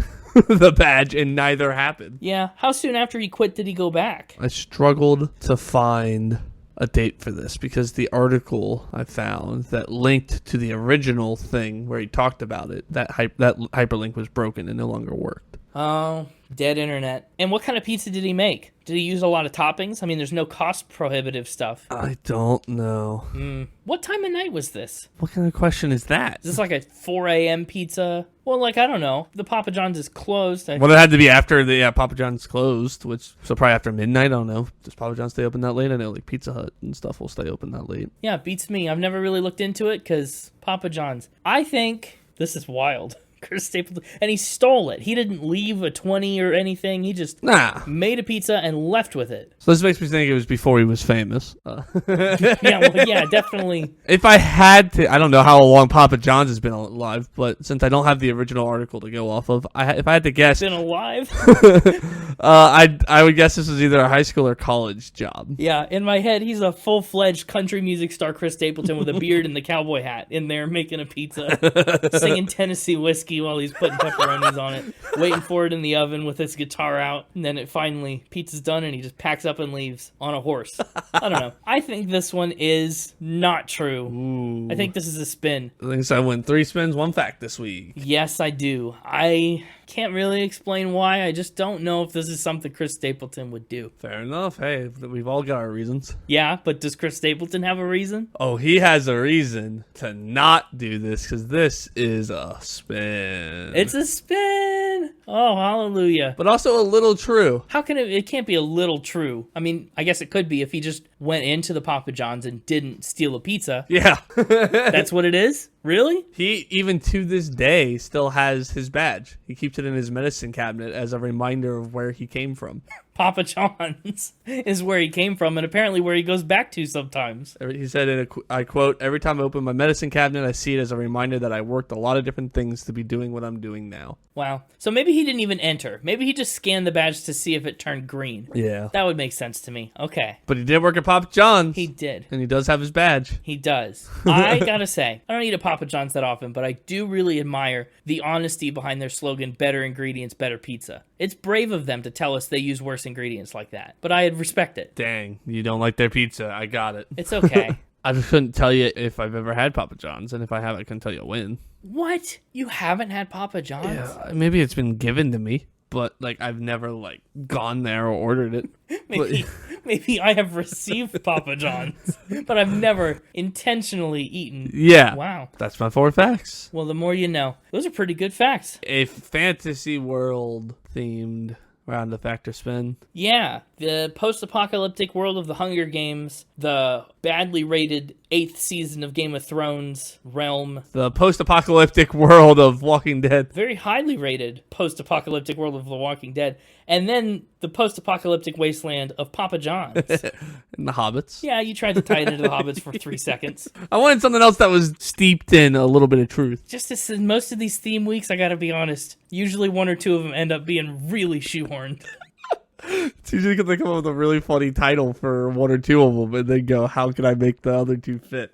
Speaker 3: the badge, and neither happened.
Speaker 1: Yeah. How soon after he quit did he go back?
Speaker 3: I struggled to find a date for this because the article I found that linked to the original thing where he talked about it, that hyperlink was broken and no longer worked.
Speaker 1: Oh, Dead internet. And what kind of pizza did he make? Did he use a lot of toppings? I mean, there's no cost prohibitive stuff.
Speaker 3: I don't know.
Speaker 1: What time of night was this?
Speaker 3: What kind of question is that?
Speaker 1: Is this like a 4 a.m. pizza? Well, like, I don't know. The Papa John's is closed.
Speaker 3: Well, it had to be after the Papa John's closed, so probably after midnight. I don't know. Does Papa John's stay open that late? I know like Pizza Hut and stuff will stay open that late.
Speaker 1: Yeah, beats me. I've never really looked into it because Papa John's. I think this is wild. Chris Stapleton, and he stole it. He didn't leave a 20 or anything. He just made a pizza and left with it.
Speaker 3: So this makes me think it was before he was famous.
Speaker 1: Yeah, definitely.
Speaker 3: If I had to, I don't know how long Papa John's has been alive, but since I don't have the original article to go off of, if I had to guess,
Speaker 1: Been alive?
Speaker 3: I would guess this was either a high school or college job.
Speaker 1: Yeah, in my head, he's a full-fledged country music star, Chris Stapleton, with a beard and the cowboy hat in there making a pizza, singing Tennessee whiskey while he's putting pepperonis on it, waiting for it in the oven with his guitar out, and then pizza's done, and he just packs up and leaves on a horse. I don't know. I think this one is not true.
Speaker 3: Ooh.
Speaker 1: I think this is a spin.
Speaker 3: I think so. I win 3 spins, 1 fact this week.
Speaker 1: Yes, I do. I can't really explain why. I just don't know if this is something Chris Stapleton would do.
Speaker 3: Fair enough. Hey, we've all got our reasons.
Speaker 1: Yeah, but does Chris Stapleton have a reason?
Speaker 3: Oh, he has a reason to not do this because this is a spin.
Speaker 1: It's a spin. Oh, hallelujah.
Speaker 3: But also a little true.
Speaker 1: How can it can't be a little true. I mean, I guess it could be if he just went into the Papa John's and didn't steal a pizza.
Speaker 3: Yeah.
Speaker 1: That's what it is? Really?
Speaker 3: He, even to this day, still has his badge. He keeps it in his medicine cabinet as a reminder of where he came from.
Speaker 1: Papa John's is where he came from and apparently where he goes back to sometimes.
Speaker 3: He said, I quote, "Every time I open my medicine cabinet, I see it as a reminder that I worked a lot of different things to be doing what I'm doing now."
Speaker 1: Wow. So maybe he didn't even enter. Maybe he just scanned the badge to see if it turned green.
Speaker 3: Yeah.
Speaker 1: That would make sense to me. Okay.
Speaker 3: But he did work at Papa John's.
Speaker 1: He did.
Speaker 3: And he does have his badge.
Speaker 1: He does. I gotta say, I don't eat at Papa John's that often, but I do really admire the honesty behind their slogan, better ingredients, better pizza. It's brave of them to tell us they use worse ingredients like that, but I respect it.
Speaker 3: Dang, you don't like their pizza. I got it.
Speaker 1: It's okay.
Speaker 3: I just couldn't tell you if I've ever had Papa John's, and if I have, I couldn't tell you when.
Speaker 1: What? You haven't had Papa John's?
Speaker 3: Yeah, maybe it's been given to me, but like I've never like gone there or ordered it.
Speaker 1: Maybe I have received Papa John's, but I've never intentionally eaten.
Speaker 3: Yeah.
Speaker 1: Wow.
Speaker 3: That's my 4 facts.
Speaker 1: Well, the more you know. Those are pretty good facts.
Speaker 3: A fantasy world themed round of factor spin.
Speaker 1: Yeah, the post-apocalyptic world of the Hunger Games, the badly rated 8th season of Game of Thrones realm.
Speaker 3: The post-apocalyptic world of Walking Dead.
Speaker 1: Very highly rated post-apocalyptic world of The Walking Dead. And then the post-apocalyptic wasteland of Papa John's.
Speaker 3: And the Hobbits.
Speaker 1: Yeah, you tried to tie it into the Hobbits for 3 seconds.
Speaker 3: I wanted something else that was steeped in a little bit of truth.
Speaker 1: Just as in most of these theme weeks, I gotta be honest, usually 1 or 2 of them end up being really shoehorned.
Speaker 3: It's usually because they come up with a really funny title for 1 or 2 of them and then go, how can I make the other 2 fit?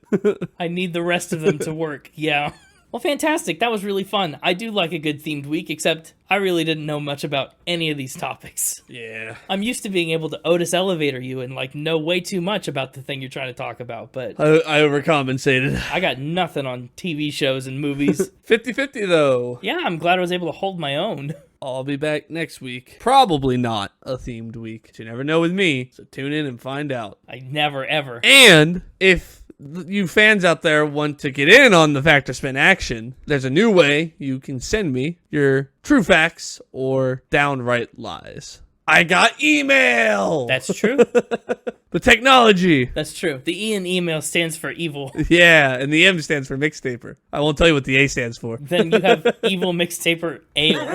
Speaker 1: I need the rest of them to work, yeah. Well, fantastic. That was really fun. I do like a good themed week, except I really didn't know much about any of these topics.
Speaker 3: Yeah.
Speaker 1: I'm used to being able to Otis elevator you and like know way too much about the thing you're trying to talk about, but
Speaker 3: I overcompensated.
Speaker 1: I got nothing on TV shows and movies.
Speaker 3: 50-50 though.
Speaker 1: Yeah, I'm glad I was able to hold my own.
Speaker 3: I'll be back next week. Probably not a themed week. But you never know with me, so tune in and find out.
Speaker 1: I never, ever.
Speaker 3: And if you fans out there want to get in on the Factor Spin action, there's a new way you can send me your true facts or downright lies. I got email!
Speaker 1: That's true.
Speaker 3: The technology.
Speaker 1: That's true. The E in email stands for evil.
Speaker 3: Yeah, and the M stands for Mixtaper. I won't tell you what the A stands for.
Speaker 1: Then you have evil Mixtaper ale.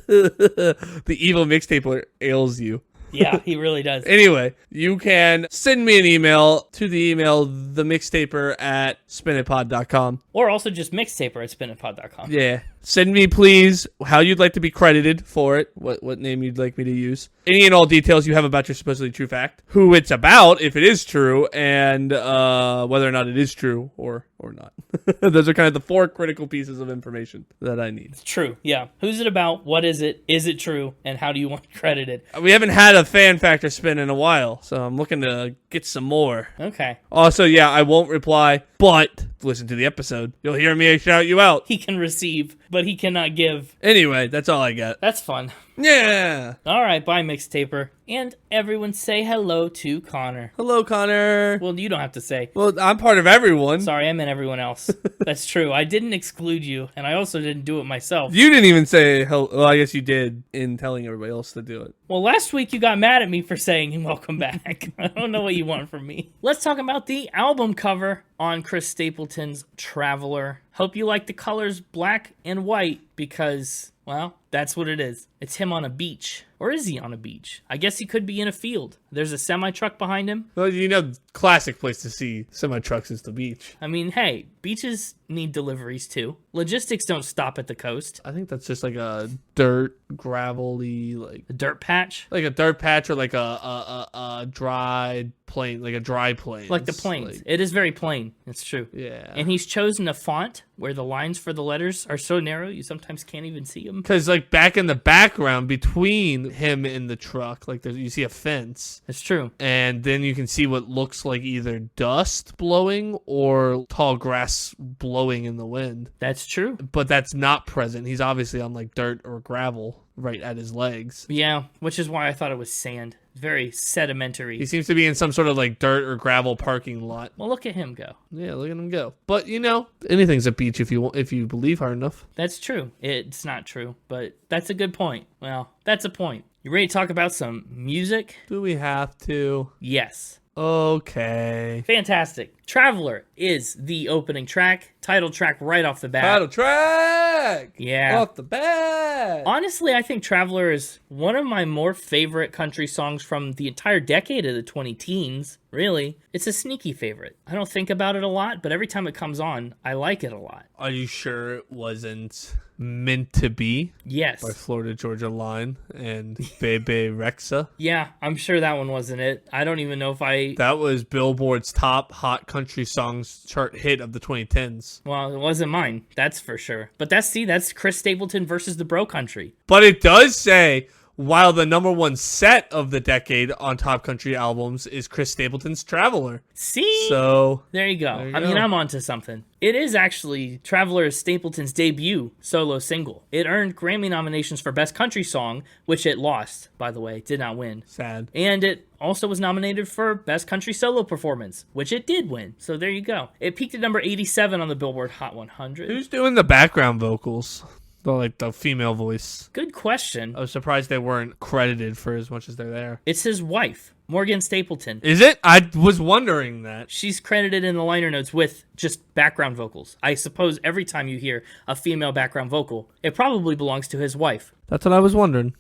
Speaker 3: The evil Mixtaper ails you.
Speaker 1: Yeah, he really does.
Speaker 3: Anyway, you can send me an email to the email themixtaper@spinitpod.com.
Speaker 1: Or also just Mixtaper at spinitpod.com.
Speaker 3: Yeah. Send me, please, how you'd like to be credited for it, what name you'd like me to use, any and all details you have about your supposedly true fact, who it's about, if it is true, and whether or not it is true or not. Those are kind of the 4 critical pieces of information that I need.
Speaker 1: True, yeah. Who's it about? What is it? Is it true? And how do you want it credited?
Speaker 3: We haven't had a fan factor spin in a while, so I'm looking to get some more.
Speaker 1: Okay.
Speaker 3: Also, yeah, I won't reply But listen to the episode. You'll hear me shout you out.
Speaker 1: He can receive, but he cannot give.
Speaker 3: Anyway, that's all I got.
Speaker 1: That's fun.
Speaker 3: Yeah.
Speaker 1: All right, bye, Mixtaper. And everyone say hello to Connor.
Speaker 3: Hello, Connor.
Speaker 1: Well, you don't have to say.
Speaker 3: Well, I'm part of everyone.
Speaker 1: Sorry, I meant everyone else. That's true. I didn't exclude you, and I also didn't do it myself.
Speaker 3: You didn't even say hello. Well, I guess you did in telling everybody else to do it.
Speaker 1: Well, last week you got mad at me for saying welcome back. I don't know what you want from me. Let's talk about the album cover on Chris Stapleton's Traveler. Hope you like the colors black and white because, well, that's what it is. It's him on a beach. Or is he on a beach? I guess he could be in a field. There's a semi-truck behind him.
Speaker 3: Well, you know, classic place to see semi-trucks is the beach.
Speaker 1: I mean, hey, beaches need deliveries too. Logistics don't stop at the coast.
Speaker 3: I think that's just like a dirt, gravelly, like
Speaker 1: A dirt patch?
Speaker 3: a dirt patch or like a dry plain, like a dry plain.
Speaker 1: Like the plains.
Speaker 3: Like,
Speaker 1: It is very plain. It's true.
Speaker 3: yeah.
Speaker 1: And he's chosen a font where the lines for the letters are so narrow you sometimes can't even see them.
Speaker 3: Because like back in the background between him and the truck, like you see a fence.
Speaker 1: It's true.
Speaker 3: And then you can see what looks like either dust blowing or tall grass blowing in the wind.
Speaker 1: That's true.
Speaker 3: But that's not present. He's obviously on like dirt or gravel right at his legs.
Speaker 1: Yeah, which is why I thought it was sand. Very sedimentary.
Speaker 3: He seems to be in some sort of like dirt or gravel parking lot.
Speaker 1: Well, look at him go.
Speaker 3: Yeah, look at him go. But you know, anything's a beach if you believe hard enough.
Speaker 1: That's true. It's not true, but that's a good point. Well, that's a point. You ready to talk about some music?
Speaker 3: Do we have to?
Speaker 1: Yes.
Speaker 3: Okay.
Speaker 1: Fantastic. Traveler is the opening track, title track right off the bat.
Speaker 3: Title track.
Speaker 1: Yeah.
Speaker 3: Off the bat.
Speaker 1: Honestly, I think Traveler is one of my more favorite country songs from the entire decade of the 2010s. Really. It's a sneaky favorite. I don't think about it a lot, but every time it comes on, I like it a lot.
Speaker 3: Are you sure it wasn't Meant to Be
Speaker 1: Yes.
Speaker 3: by Florida Georgia Line and Bebe Rexha?
Speaker 1: Yeah, I'm sure that one wasn't it. I don't even know if I...
Speaker 3: That was Billboard's top hot country songs chart hit of the 2010s.
Speaker 1: Well, it wasn't mine. That's for sure. But that's Chris Stapleton versus the Bro Country.
Speaker 3: But it does say, while the number one set of the decade on top country albums is Chris Stapleton's Traveler.
Speaker 1: See?
Speaker 3: So
Speaker 1: There you go.
Speaker 3: There you
Speaker 1: I mean,
Speaker 3: go.
Speaker 1: I'm onto something. It is actually Traveler Stapleton's debut solo single. It earned Grammy nominations for Best Country Song, which it lost, by the way. Did not win.
Speaker 3: sad.
Speaker 1: And it also was nominated for Best Country Solo Performance, which it did win. So there you go. It peaked at number 87 on the Billboard Hot 100.
Speaker 3: Who's doing the background vocals? The female voice.
Speaker 1: Good question.
Speaker 3: I was surprised they weren't credited for as much as they're there.
Speaker 1: It's his wife, Morgan Stapleton.
Speaker 3: Is it? I was wondering that.
Speaker 1: She's credited in the liner notes with just background vocals. I suppose every time you hear a female background vocal, it probably belongs to his wife.
Speaker 3: That's what I was wondering.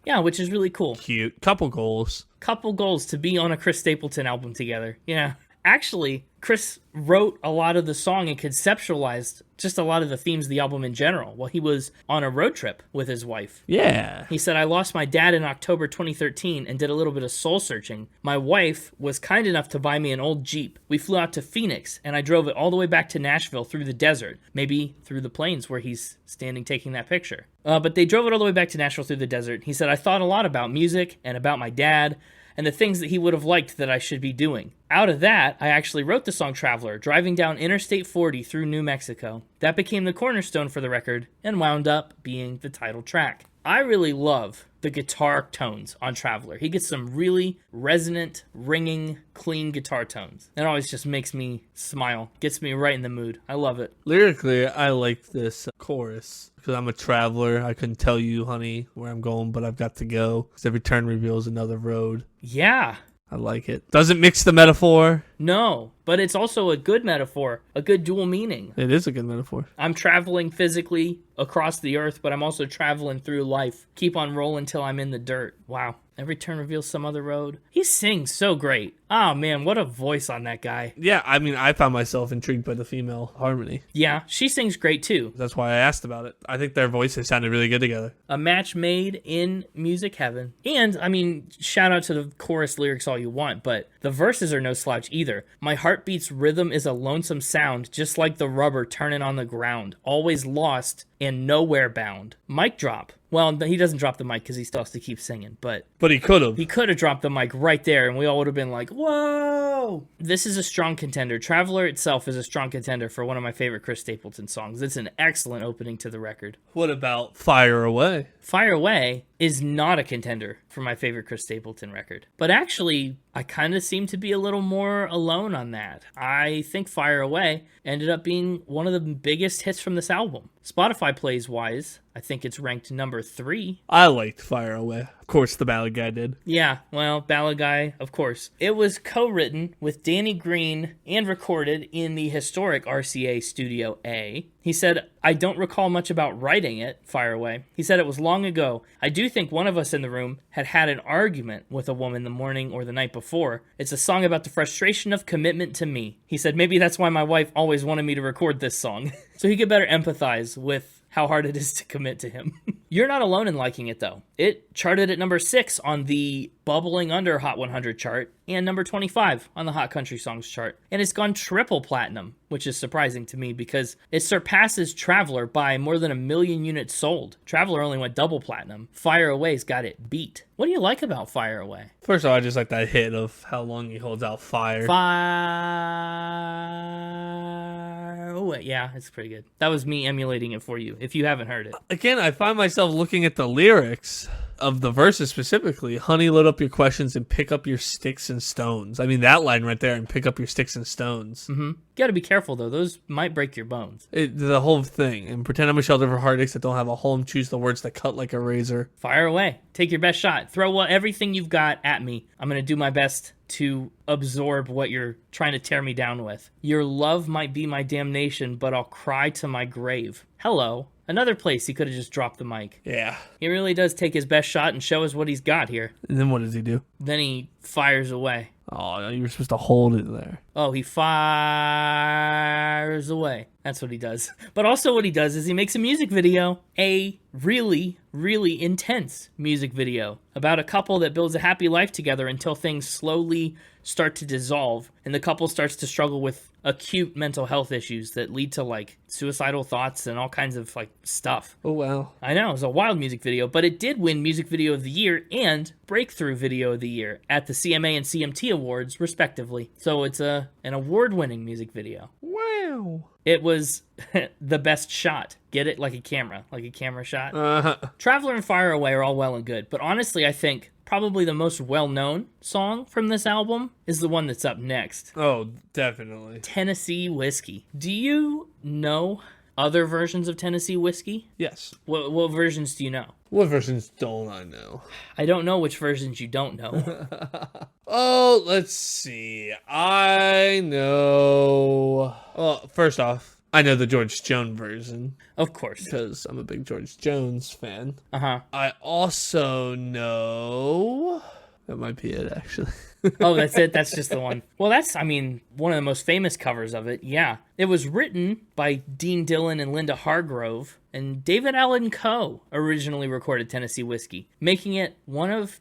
Speaker 1: Yeah, which is really cool.
Speaker 3: Cute. Couple goals.
Speaker 1: Couple goals to be on a Chris Stapleton album together. Yeah. Actually, Chris wrote a lot of the song and conceptualized just a lot of the themes of the album in general while he was on a road trip with his wife.
Speaker 3: Yeah.
Speaker 1: He said, I lost my dad in October 2013 and did a little bit of soul searching. My wife was kind enough to buy me an old Jeep. We flew out to Phoenix and I drove it all the way back to Nashville through the desert, maybe through the plains where he's standing taking that picture. But they drove it all the way back to Nashville through the desert. He said, I thought a lot about music and about my dad and the things that he would have liked that I should be doing. Out of that, I actually wrote the song Traveler, driving down Interstate 40 through New Mexico. That became the cornerstone for the record and wound up being the title track. I really love the guitar tones on Traveler. He gets some really resonant, ringing, clean guitar tones. It always just makes me smile, gets me right in the mood. I love it.
Speaker 3: Lyrically, I like this chorus because I'm a traveler. I couldn't tell you, honey, where I'm going, but I've got to go. 'Cause every turn reveals another road.
Speaker 1: Yeah.
Speaker 3: I like it. Doesn't mix the metaphor.
Speaker 1: No, but it's also a good metaphor, a good dual meaning.
Speaker 3: It is a good metaphor.
Speaker 1: I'm traveling physically across the earth, but I'm also traveling through life. Keep on rolling till I'm in the dirt. Wow. Every turn reveals some other road. He sings so great. Oh man, what a voice on that guy.
Speaker 3: Yeah, I mean, I found myself intrigued by the female harmony.
Speaker 1: Yeah, she sings great too.
Speaker 3: That's why I asked about it. I think their voices sounded really good together.
Speaker 1: A match made in music heaven. And, I mean, shout out to the chorus lyrics all you want, but the verses are no slouch either. My heartbeat's rhythm is a lonesome sound, just like the rubber turning on the ground. Always lost and nowhere bound. Mic drop. Well, he doesn't drop the mic because he still has to keep singing, but
Speaker 3: he could have.
Speaker 1: he could have dropped the mic right there, and we all would have been like, whoa! This is a strong contender. Traveler itself is a strong contender for one of my favorite Chris Stapleton songs. It's an excellent opening to the record.
Speaker 3: What about Fire Away?
Speaker 1: Fire Away is not a contender for my favorite Chris Stapleton record. But actually, I kind of seem to be a little more alone on that. I think Fire Away ended up being one of the biggest hits from this album. Spotify plays wise, I think it's ranked number 3.
Speaker 3: I liked Fire Away. Of course, the Ballad Guy did.
Speaker 1: Yeah, well, Ballad Guy, of course. It was co-written with Danny Green and recorded in the historic RCA Studio A. He said, I don't recall much about writing it, Fire Away. He said it was long ago. I do think one of us in the room had had an argument with a woman the morning or the night before. It's a song about the frustration of commitment to me. He said, maybe that's why my wife always wanted me to record this song. So he could better empathize with how hard it is to commit to him. You're not alone in liking it, though. It charted at number 6 on the Bubbling Under Hot 100 chart and number 25 on the Hot Country Songs chart. And it's gone triple platinum, which is surprising to me because it surpasses Traveler by more than 1 million units sold. Traveler only went double platinum. Fire Away's got it beat. What do you like about Fire Away?
Speaker 3: First of all, I just like that hit of how long he holds out fire.
Speaker 1: Fire Away. Yeah, it's pretty good. That was me emulating it for you, if you haven't heard it.
Speaker 3: Again, I find myself looking at the lyrics of the verses specifically. Honey, load up your questions and pick up your sticks and stones. I mean, that line right there, and pick up your sticks and stones.
Speaker 1: Mm-hmm. You gotta be careful, though. Those might break your bones.
Speaker 3: The whole thing. And pretend I'm a shelter for heartaches that don't have a home. Choose the words that cut like a razor.
Speaker 1: Fire away. Take your best shot. Throw everything you've got at me. I'm gonna do my best to absorb what you're trying to tear me down with. Your love might be my damnation, but I'll cry to my grave. Hello. Another place he could have just dropped the mic.
Speaker 3: Yeah.
Speaker 1: He really does take his best shot and show us what he's got here.
Speaker 3: And then what does he do?
Speaker 1: Then he fires away.
Speaker 3: Oh, you were supposed to hold it there.
Speaker 1: Oh, he fires away. That's what he does. But also what he does is he makes a music video. A really, really intense music video about a couple that builds a happy life together until things slowly start to dissolve and the couple starts to struggle with acute mental health issues that lead to like suicidal thoughts and all kinds of like stuff.
Speaker 3: Oh, wow.
Speaker 1: I know, it was a wild music video, but it did win Music Video of the Year and Breakthrough Video of the Year at the CMA and CMT Awards, respectively. So it's an award-winning music video.
Speaker 3: Wow.
Speaker 1: It was the best shot. Get it? Like a camera shot.
Speaker 3: Uh-huh.
Speaker 1: Traveler and Fire Away are all well and good, but honestly, I think probably the most well-known song from this album is the one that's up next.
Speaker 3: Oh, definitely.
Speaker 1: Tennessee Whiskey. Do you know other versions of Tennessee Whiskey?
Speaker 3: Yes.
Speaker 1: What versions do you know?
Speaker 3: What versions don't I know?
Speaker 1: I don't know which versions you don't know.
Speaker 3: Oh, let's see. I know. Well, first off, I know the George Jones version.
Speaker 1: Of course.
Speaker 3: Because I'm a big George Jones fan.
Speaker 1: Uh-huh.
Speaker 3: I also know... That might be it, actually.
Speaker 1: Oh, that's it? That's just the one. Well, that's, I mean, one of the most famous covers of it, yeah. It was written by Dean Dillon and Linda Hargrove, and David Allen Coe originally recorded Tennessee Whiskey, making it one of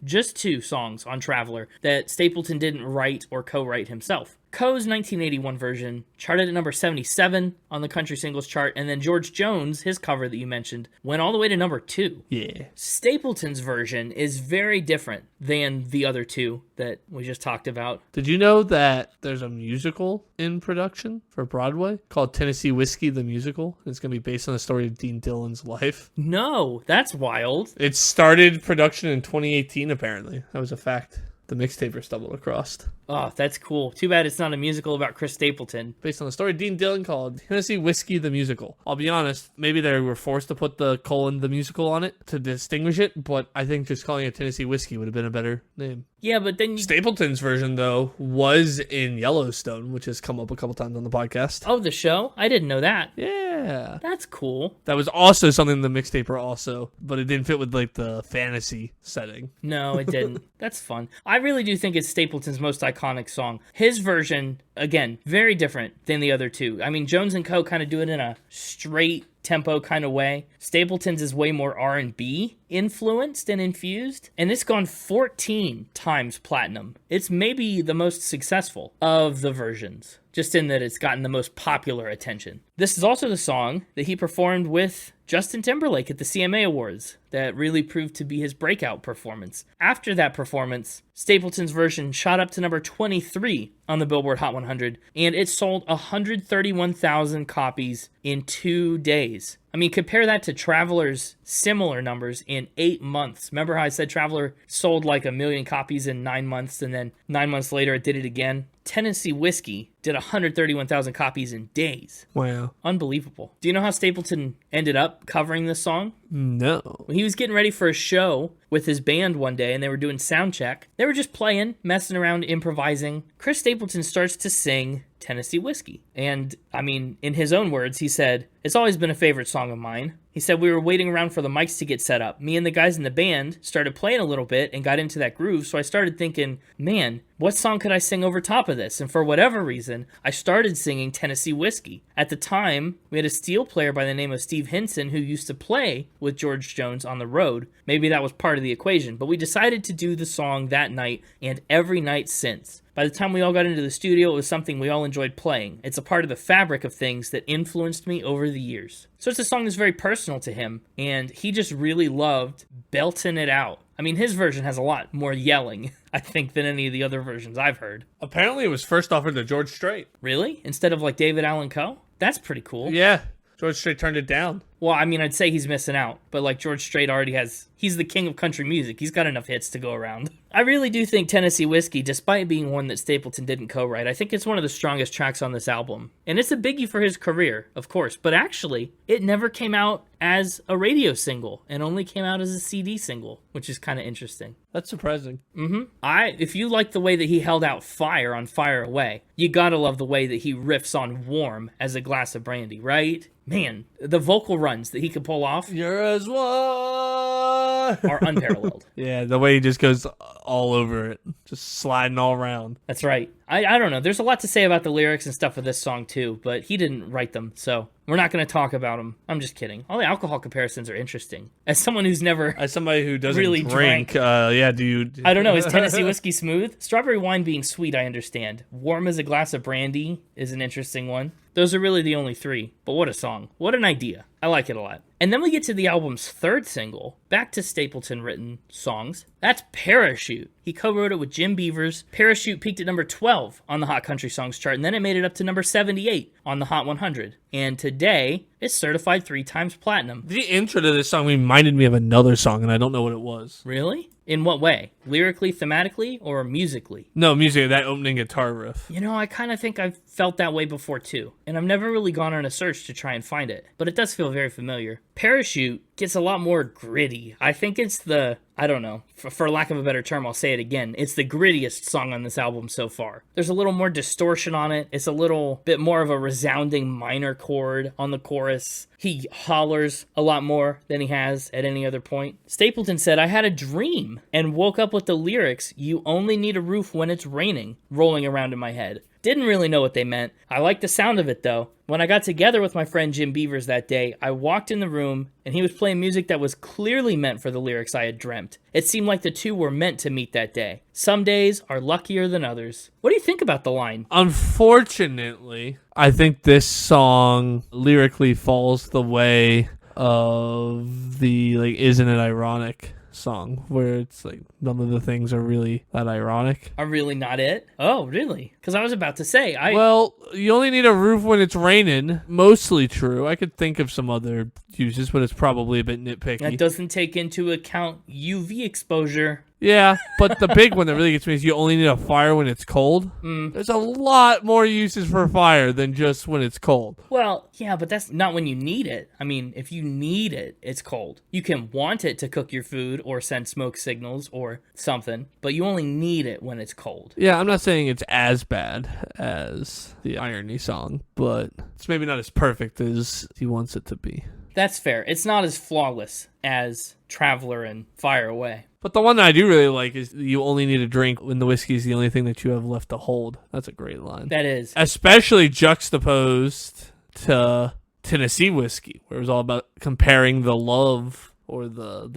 Speaker 1: just two songs on Traveler that Stapleton didn't write or co-write himself. Coe's 1981 version charted at number 77 on the country singles chart, and then George Jones, his cover that you mentioned, went all the way to number 2.
Speaker 3: Yeah.
Speaker 1: Stapleton's version is very different than the other two that we just talked about.
Speaker 3: Did you know that there's a musical in production for Broadway called Tennessee Whiskey the Musical? It's going to be based on the story of Dean Dillon's life.
Speaker 1: No, that's wild.
Speaker 3: It started production in 2018, apparently. That was a fact the Mixtaper stumbled across.
Speaker 1: Oh, that's cool. Too bad it's not a musical about Chris Stapleton.
Speaker 3: Based on the story of Dean Dillon called Tennessee Whiskey the Musical. I'll be honest, maybe they were forced to put the the musical on it to distinguish it, but I think just calling it Tennessee Whiskey would have been a better name.
Speaker 1: Yeah, but then
Speaker 3: Stapleton's version, though, was in Yellowstone, which has come up a couple times on the podcast.
Speaker 1: Oh, the show? I didn't know that.
Speaker 3: Yeah.
Speaker 1: That's cool.
Speaker 3: That was also something the Mixtaper also, but it didn't fit with like the fantasy setting.
Speaker 1: No, it didn't. That's fun. I really do think it's Stapleton's most iconic song. His version, again, very different than the other two. I mean, Jones and Coe kind of do it in a straight tempo kind of way. Stapleton's is way more R&B influenced and infused, and it's gone 14 times platinum. It's maybe the most successful of the versions, just in that it's gotten the most popular attention. This is also the song that he performed with Justin Timberlake at the CMA Awards that really proved to be his breakout performance. After that performance, Stapleton's version shot up to number 23 on the Billboard Hot 100, and it sold 131,000 copies in 2 days. I mean, compare that to Traveler's similar numbers in 8 months. Remember how I said Traveler sold like 1 million copies in 9 months, and then 9 months later it did it again? Tennessee Whiskey did 131,000 copies in days.
Speaker 3: Wow.
Speaker 1: Unbelievable. Do you know how Stapleton ended up covering this song?
Speaker 3: No.
Speaker 1: When he was getting ready for a show with his band one day and they were doing sound check, they were just playing, messing around, improvising. Chris Stapleton starts to sing Tennessee Whiskey. And, I mean, in his own words, he said, "It's always been a favorite song of mine." He said, "We were waiting around for the mics to get set up. Me and the guys in the band started playing a little bit and got into that groove, so I started thinking, man, what song could I sing over top of this? And for whatever reason, I started singing Tennessee Whiskey. At the time, we had a steel player by the name of Steve Hinson who used to play with George Jones on the road. Maybe that was part of the equation, but we decided to do the song that night and every night since. By the time we all got into the studio, it was something we all enjoyed playing. It's a part of the fabric of things that influenced me over the years." So it's a song that's very personal to him, and he just really loved belting it out. I mean, his version has a lot more yelling, I think, than any of the other versions I've heard.
Speaker 3: Apparently it was first offered to George Strait.
Speaker 1: Really? Instead of like David Allan Coe? That's pretty cool.
Speaker 3: Yeah. George Strait turned it down.
Speaker 1: Well, I mean, I'd say he's missing out, but like George Strait already has, he's the king of country music. He's got enough hits to go around. I really do think Tennessee Whiskey, despite being one that Stapleton didn't co-write, I think it's one of the strongest tracks on this album. And it's a biggie for his career, of course, but actually, it never came out as a radio single and only came out as a CD single, which is kind of interesting.
Speaker 3: That's surprising.
Speaker 1: If you like the way that he held out Fire on Fire Away, you gotta love the way that he riffs on Warm as a glass of brandy, right? Man, the vocal runs that he could pull off
Speaker 3: You're as one.
Speaker 1: are unparalleled.
Speaker 3: Yeah, the way he just goes all over it, just sliding all around.
Speaker 1: That's right. I don't know. There's a lot to say about the lyrics and stuff of this song too, but he didn't write them, so we're not going to talk about them. I'm just kidding. All the alcohol comparisons are interesting. As someone who's never
Speaker 3: As somebody who doesn't
Speaker 1: really
Speaker 3: drink, do you?
Speaker 1: I don't know. Is Tennessee Whiskey smooth? Strawberry wine being sweet, I understand. Warm as a glass of brandy is an interesting one. Those are really the only three. But what a song. What an idea. I like it a lot. And then we get to the album's third single, back to Stapleton-written songs. That's Parachute. He co-wrote it with Jim Beavers. Parachute peaked at number 12 on the Hot Country Songs chart, and then it made it up to number 78 on the Hot 100. And today, it's certified 3 times platinum.
Speaker 3: The intro to this song reminded me of another song, and I don't know what it was.
Speaker 1: Really? In what way? Lyrically, thematically, or musically?
Speaker 3: No, music, that opening guitar riff.
Speaker 1: You know, I kind of think I've felt that way before too, and I've never really gone on a search to try and find it, but it does feel very familiar. Parachute gets a lot more gritty. I think it's the, I don't know, for lack of a better term, I'll say it again, it's the grittiest song on this album so far. There's a little more distortion on it. It's a little bit more of a resounding minor chord on the chorus. He hollers a lot more than he has at any other point. Stapleton said, "I had a dream and woke up with the lyrics, 'You only need a roof when it's raining,' rolling around in my head." Didn't really know what they meant. I liked the sound of it though. When I got together with my friend Jim Beavers that day, I walked in the room and he was playing music that was clearly meant for the lyrics I had dreamt. It seemed like the two were meant to meet that day. Some days are luckier than others. What do you think about the line?
Speaker 3: Unfortunately, I think this song lyrically falls the way of the, like, Isn't It Ironic song, where it's like none of the things are really that ironic.
Speaker 1: Are really not it? Oh, really? Because I was about to say,
Speaker 3: Well, you only need a roof when it's raining. Mostly true. I could think of some other uses, but it's probably a bit nitpicky.
Speaker 1: That doesn't take into account UV exposure.
Speaker 3: Yeah, but the big one that really gets me is you only need a fire when it's cold. There's a lot more uses for fire than just when it's cold.
Speaker 1: Well, yeah, but that's not when you need it. I mean, if you need it, it's cold. You can want it to cook your food or send smoke signals or something, but you only need it when it's cold.
Speaker 3: Yeah, I'm not saying it's as bad as the Irony song, but it's maybe not as perfect as he wants it to be.
Speaker 1: That's fair. It's not as flawless as Traveler and Fire Away.
Speaker 3: But the one that I do really like is you only need a drink when the whiskey is the only thing that you have left to hold. That's a great line.
Speaker 1: That is.
Speaker 3: Especially juxtaposed to Tennessee Whiskey, where it was all about comparing the love or the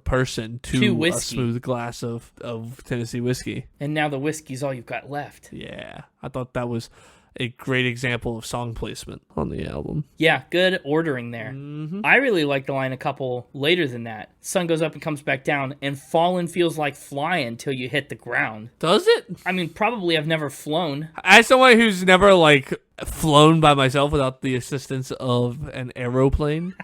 Speaker 3: person to a smooth glass of Tennessee Whiskey.
Speaker 1: And now the whiskey's all you've got left.
Speaker 3: Yeah. I thought that was a great example of song placement on the album.
Speaker 1: Yeah, good ordering there. I really like the line a couple later than that. Sun goes up and comes back down, and falling feels like flying till you hit the ground.
Speaker 3: Does it?
Speaker 1: I mean, probably I've never flown.
Speaker 3: As someone who's never like flown by myself without the assistance of an aeroplane.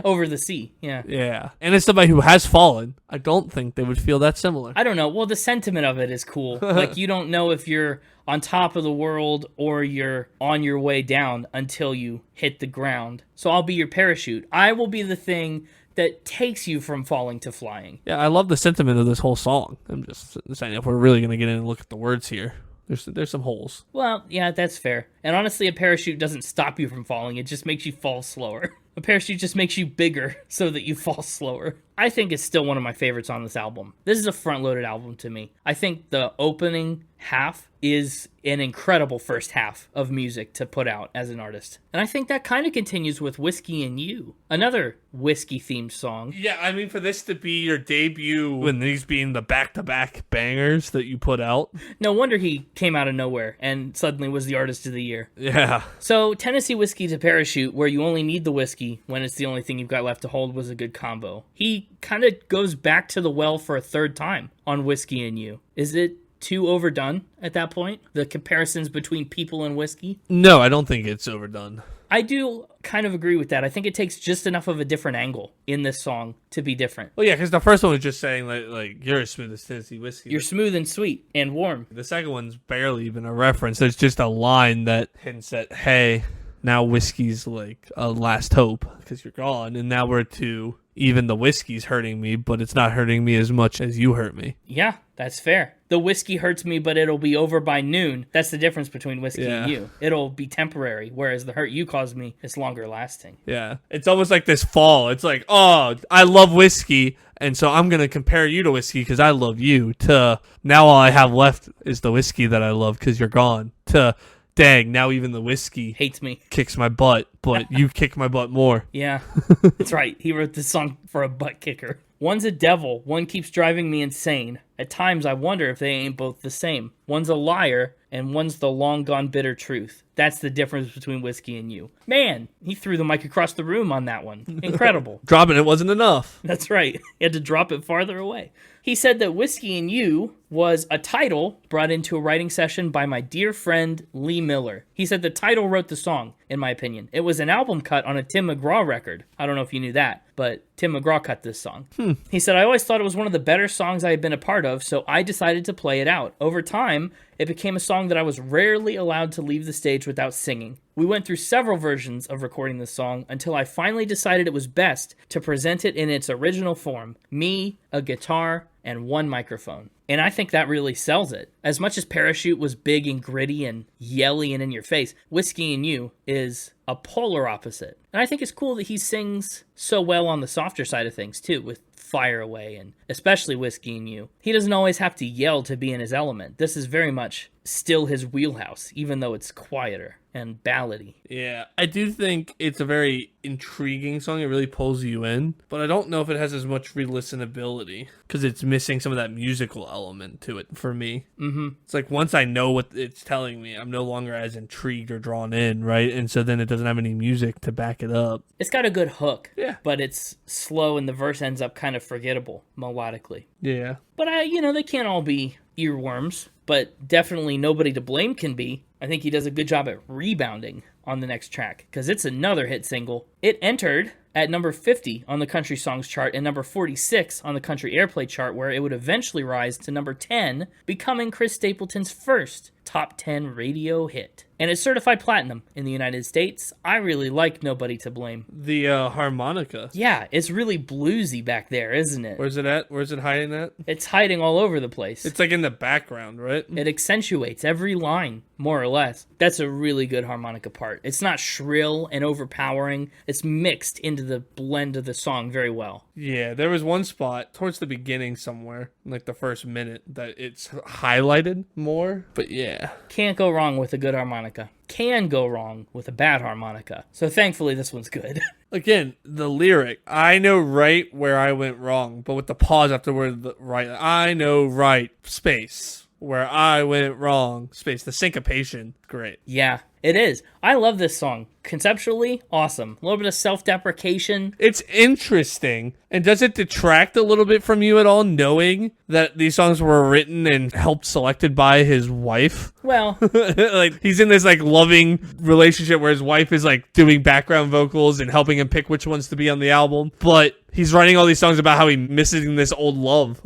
Speaker 1: Over the sea, yeah.
Speaker 3: Yeah. And as somebody who has fallen, I don't think they would feel that similar.
Speaker 1: I don't know. Well, the sentiment of it is cool. Like, you don't know if you're on top of the world or you're on your way down until you hit the ground. So I'll be your parachute. I will be the thing that takes you from falling to flying.
Speaker 3: Yeah, I love the sentiment of this whole song. I'm just saying, if we're really going to get in and look at the words here, there's some holes.
Speaker 1: Well, yeah, that's fair. And honestly, a parachute doesn't stop you from falling. It just makes you fall slower. A parachute just makes you bigger so that you fall slower. I think it's still one of my favorites on this album. This is a front-loaded album to me. I think the opening half is an incredible first half of music to put out as an artist. And I think that kind of continues with Whiskey and You, another whiskey-themed song.
Speaker 3: Yeah, I mean, for this to be your debut and these being the back-to-back bangers that you put out.
Speaker 1: No wonder he came out of nowhere and suddenly was the artist of the year.
Speaker 3: Yeah.
Speaker 1: So Tennessee Whiskey to Parachute, where you only need the whiskey when it's the only thing you've got left to hold, was a good combo. He kind of goes back to the well for a third time on Whiskey and You. Is it too overdone at that point? The comparisons between people and whiskey?
Speaker 3: No, I don't think it's overdone.
Speaker 1: I do kind of agree with that. I think it takes just enough of a different angle in this song to be different.
Speaker 3: Well, yeah, because the first one was just saying, like you're as smooth as Tennessee whiskey.
Speaker 1: You're smooth and sweet and warm.
Speaker 3: The second one's barely even a reference. There's just a line that hints at, hey, now whiskey's like a last hope because you're gone. And now we're to, even the whiskey's hurting me, but it's not hurting me as much as you hurt me.
Speaker 1: Yeah, that's fair. The whiskey hurts me, but it'll be over by noon. That's the difference between whiskey and you. It'll be temporary, whereas the hurt you caused me is longer lasting.
Speaker 3: Yeah. It's almost like this fall. It's like, oh, I love whiskey, and so I'm going to compare you to whiskey because I love you, to now all I have left is the whiskey that I love because you're gone, to dang, now even the whiskey
Speaker 1: hates me,
Speaker 3: kicks my butt, but you kick my butt more.
Speaker 1: Yeah, that's right. He wrote this song for a butt kicker. One's a devil, one keeps driving me insane. At times I wonder if they ain't both the same. One's a liar, and one's the long gone bitter truth. That's the difference between whiskey and you. Man, he threw the mic across the room on that one. Incredible.
Speaker 3: Dropping it wasn't enough.
Speaker 1: That's right. He had to drop it farther away. He said that Whiskey and You was a title brought into a writing session by my dear friend Lee Miller. He said the title wrote the song, in my opinion. It was an album cut on a Tim McGraw record. I don't know if you knew that, but Tim McGraw cut this song. He said, I always thought it was one of the better songs I had been a part of, so I decided to play it out. Over time, it became a song that I was rarely allowed to leave the stage without singing. We went through several versions of recording this song until I finally decided it was best to present it in its original form. Me, a guitar, and one microphone. And I think that really sells it. As much as Parachute was big and gritty and yelly and in your face, Whiskey and You is a polar opposite. And I think it's cool that he sings so well on the softer side of things too, with Fire Away and especially Whiskey and You. He doesn't always have to yell to be in his element. This is very much still his wheelhouse, even though it's quieter and ballady.
Speaker 3: Yeah, I do think it's a very intriguing song. It really pulls you in, but I don't know if it has as much re-listenability because it's missing some of that musical element to it for me. It's like once I know what it's telling me, I'm no longer as intrigued or drawn in, right? And so then it doesn't have any music to back it up.
Speaker 1: It's got a good hook,
Speaker 3: yeah,
Speaker 1: but it's slow and the verse ends up kind of forgettable melodically.
Speaker 3: Yeah.
Speaker 1: But they can't all be earworms, but definitely Nobody to Blame can be. I think he does a good job at rebounding on the next track, because it's another hit single. It entered at number 50 on the Country Songs chart and number 46 on the Country Airplay chart, where it would eventually rise to number 10, becoming Chris Stapleton's first top 10 radio hit. And it's certified platinum in the United States. I really like Nobody to Blame.
Speaker 3: The harmonica.
Speaker 1: Yeah, it's really bluesy back there, isn't it?
Speaker 3: Where's it at? Where's it hiding at?
Speaker 1: It's hiding all over the place.
Speaker 3: It's like in the background, right?
Speaker 1: It accentuates every line, more or less. That's a really good harmonica part. It's not shrill and overpowering. It's mixed into the blend of the song very well.
Speaker 3: Yeah, there was one spot towards the beginning somewhere, like the first minute, that it's highlighted more. But yeah.
Speaker 1: Can't go wrong with a good harmonica. Can go wrong with a bad harmonica. So thankfully this one's good.
Speaker 3: Again, the lyric, I know right where I went wrong, but with the pause after word right, I know right, space. where I went wrong. Space. The syncopation. Great.
Speaker 1: Yeah, it is. I love this song. Conceptually, awesome. A little bit of self-deprecation.
Speaker 3: It's interesting. And does it detract a little bit from you at all, knowing that these songs were written and helped selected by his wife?
Speaker 1: Well,
Speaker 3: Like, he's in this, like, loving relationship where his wife is, like, doing background vocals and helping him pick which ones to be on the album. But he's writing all these songs about how he misses this old love.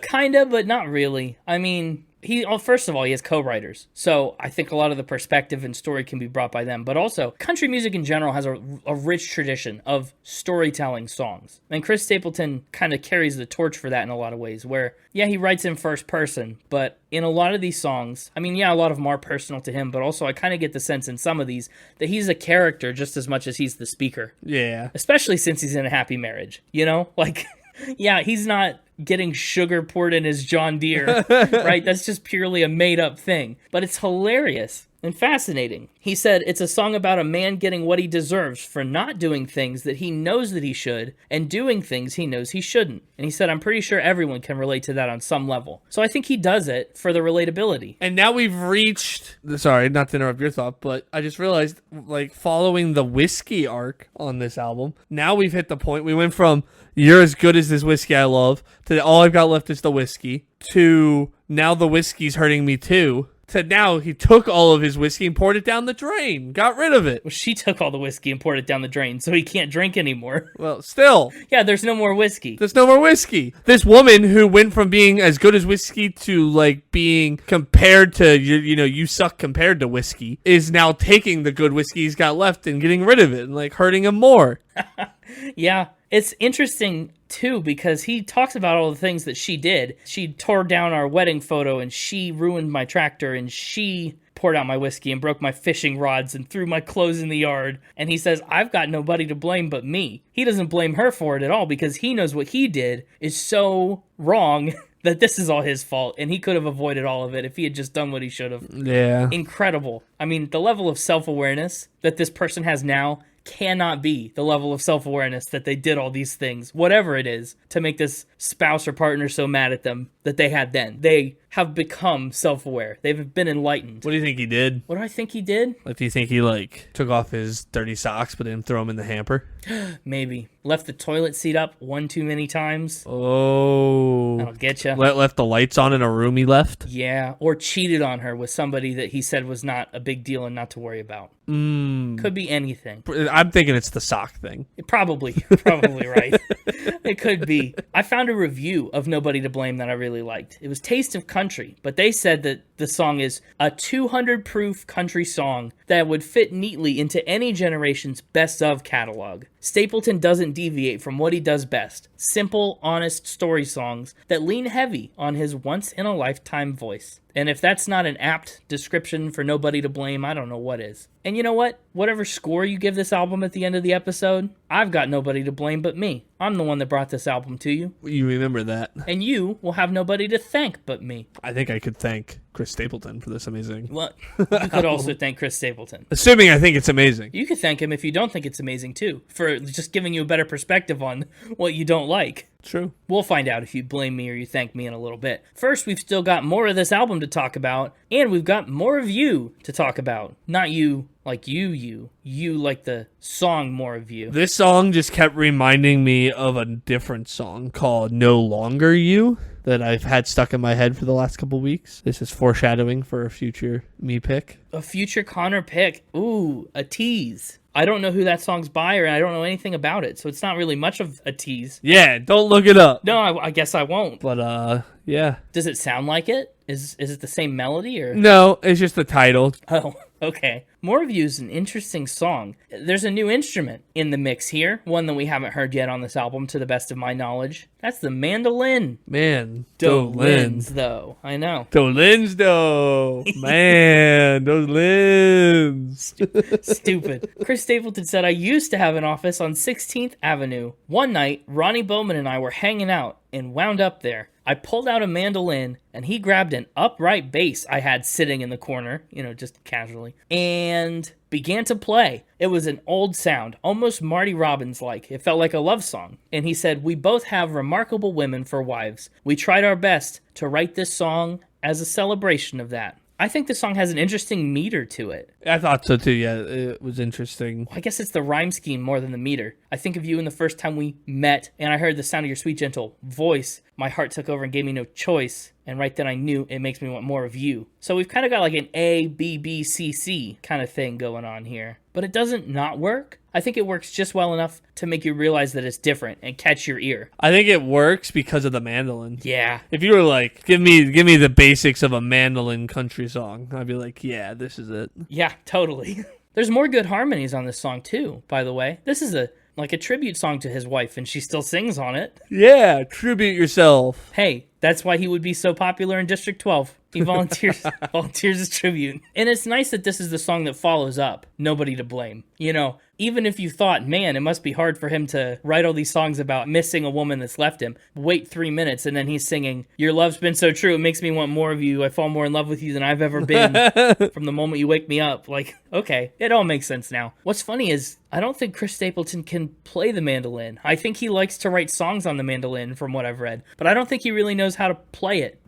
Speaker 1: kind of, but not really. I mean, first of all, he has co-writers. So I think a lot of the perspective and story can be brought by them. But also, country music in general has a rich tradition of storytelling songs. And Chris Stapleton kind of carries the torch for that in a lot of ways, where, yeah, he writes in first person, but in a lot of these songs, I mean, yeah, a lot of them are personal to him, but also I kind of get the sense in some of these that he's a character just as much as he's the speaker.
Speaker 3: Yeah.
Speaker 1: Especially since he's in a happy marriage, you know? Like, yeah, he's not getting sugar poured in his John Deere, right? That's just purely a made-up thing. But it's hilarious and fascinating. He said, it's a song about a man getting what he deserves for not doing things that he knows that he should and doing things he knows he shouldn't. And he said, I'm pretty sure everyone can relate to that on some level. So I think he does it for the relatability.
Speaker 3: And now we've reached, sorry, not to interrupt your thought, but I just realized, like, following the whiskey arc on this album, now we've hit the point. We went from, you're as good as this whiskey I love, to all I've got left is the whiskey, to now the whiskey's hurting me too, to now he took all of his whiskey and poured it down the drain, got rid of it.
Speaker 1: Well, she took all the whiskey and poured it down the drain, so he can't drink anymore.
Speaker 3: Well, still.
Speaker 1: Yeah, there's no more whiskey.
Speaker 3: There's no more whiskey. This woman who went from being as good as whiskey to, like, being compared to, you suck compared to whiskey, is now taking the good whiskey he's got left and getting rid of it and, like, hurting him more.
Speaker 1: Yeah, it's interesting, too, because he talks about all the things that she did. She tore down our wedding photo, and she ruined my tractor, and she poured out my whiskey and broke my fishing rods and threw my clothes in the yard. And he says, I've got nobody to blame but me. He doesn't blame her for it at all because he knows what he did is so wrong that this is all his fault, and he could have avoided all of it if he had just done what he should have.
Speaker 3: Yeah.
Speaker 1: Incredible. I mean, the level of self-awareness that this person has now cannot be the level of self-awareness that they did all these things, whatever it is, to make this spouse or partner so mad at them that they had then. They have become self-aware. They've been enlightened.
Speaker 3: What do you think he did?
Speaker 1: What do I think he did?
Speaker 3: Like, do you think he, like, took off his dirty socks but didn't throw them in the hamper?
Speaker 1: Maybe. Left the toilet seat up one too many times.
Speaker 3: Oh.
Speaker 1: That'll get you.
Speaker 3: Left the lights on in a room he left?
Speaker 1: Yeah, or cheated on her with somebody that he said was not a big deal and not to worry about. Could be anything.
Speaker 3: I'm thinking it's the sock thing.
Speaker 1: Probably right. It could be. I found a review of Nobody to Blame that I really liked. It was Taste of Country, but they said that the song is a 200 proof country song that would fit neatly into any generation's best of catalog. Stapleton doesn't deviate from what he does best. Simple, honest story songs that lean heavy on his once-in-a-lifetime voice. And if that's not an apt description for Nobody to Blame, I don't know what is. And you know what? Whatever score you give this album at the end of the episode, I've got nobody to blame but me. I'm the one that brought this album to you.
Speaker 3: You remember that.
Speaker 1: And you will have nobody to thank but me.
Speaker 3: I think I could thank Chris Stapleton for this amazing.
Speaker 1: Well, you could also thank Chris Stapleton.
Speaker 3: Assuming I think it's amazing.
Speaker 1: You could thank him if you don't think it's amazing too, for just giving you a better perspective on what you don't like.
Speaker 3: True.
Speaker 1: We'll find out if you blame me or you thank me in a little bit. First, we've still got more of this album to talk about, and we've got more of you to talk about. Not you like you like the song More of You.
Speaker 3: This song just kept reminding me of a different song called No Longer You that I've had stuck in my head for the last couple weeks. This is foreshadowing for a future me pick.
Speaker 1: A future Connor pick. Ooh, a tease. I don't know who that song's by, or I don't know anything about it, so it's not really much of a tease.
Speaker 3: Yeah, don't look it up.
Speaker 1: No, I guess I won't.
Speaker 3: But, yeah.
Speaker 1: Does it sound like it? Is it the same melody, or?
Speaker 3: No, it's just the title.
Speaker 1: Oh, okay. More of You is an interesting song. There's a new instrument in the mix here, one that we haven't heard yet on this album, to the best of my knowledge. That's the mandolin.
Speaker 3: Man,
Speaker 1: Dolins, though. I know.
Speaker 3: Dolins, though. Man, those lins.
Speaker 1: Stupid. Chris Stapleton said, I used to have an office on 16th Avenue. One night, Ronnie Bowman and I were hanging out and wound up there. I pulled out a mandolin, and he grabbed an upright bass I had sitting in the corner, just casually, and began to play. It was an old sound, almost Marty Robbins-like. It felt like a love song. And he said, we both have remarkable women for wives. We tried our best to write this song as a celebration of that. I think the song has an interesting meter to it.
Speaker 3: I thought so too. Yeah, it was interesting.
Speaker 1: I guess it's the rhyme scheme more than the meter. I think of you in the first time we met, and I heard the sound of your sweet, gentle voice. My heart took over and gave me no choice, and right then I knew it makes me want more of you. So we've kind of got like an A, B, B, C, C kind of thing going on here. But it doesn't not work. I think it works just well enough to make you realize that it's different and catch your ear.
Speaker 3: I think it works because of the mandolin.
Speaker 1: Yeah.
Speaker 3: If you were like, give me the basics of a mandolin country song, I'd be like, yeah, this is it.
Speaker 1: Yeah, totally. There's more good harmonies on this song too, by the way. This is a tribute song to his wife, and she still sings on it.
Speaker 3: Yeah, tribute yourself.
Speaker 1: Hey, that's why he would be so popular in District 12. He volunteers as tribute. And it's nice that this is the song that follows up Nobody to Blame. You know, even if you thought, man, it must be hard for him to write all these songs about missing a woman that's left him, wait 3 minutes and then he's singing, your love's been so true, it makes me want more of you. I fall more in love with you than I've ever been from the moment you wake me up. Like, okay, it all makes sense now. What's funny is I don't think Chris Stapleton can play the mandolin. I think he likes to write songs on the mandolin from what I've read, but I don't think he really knows how to play it.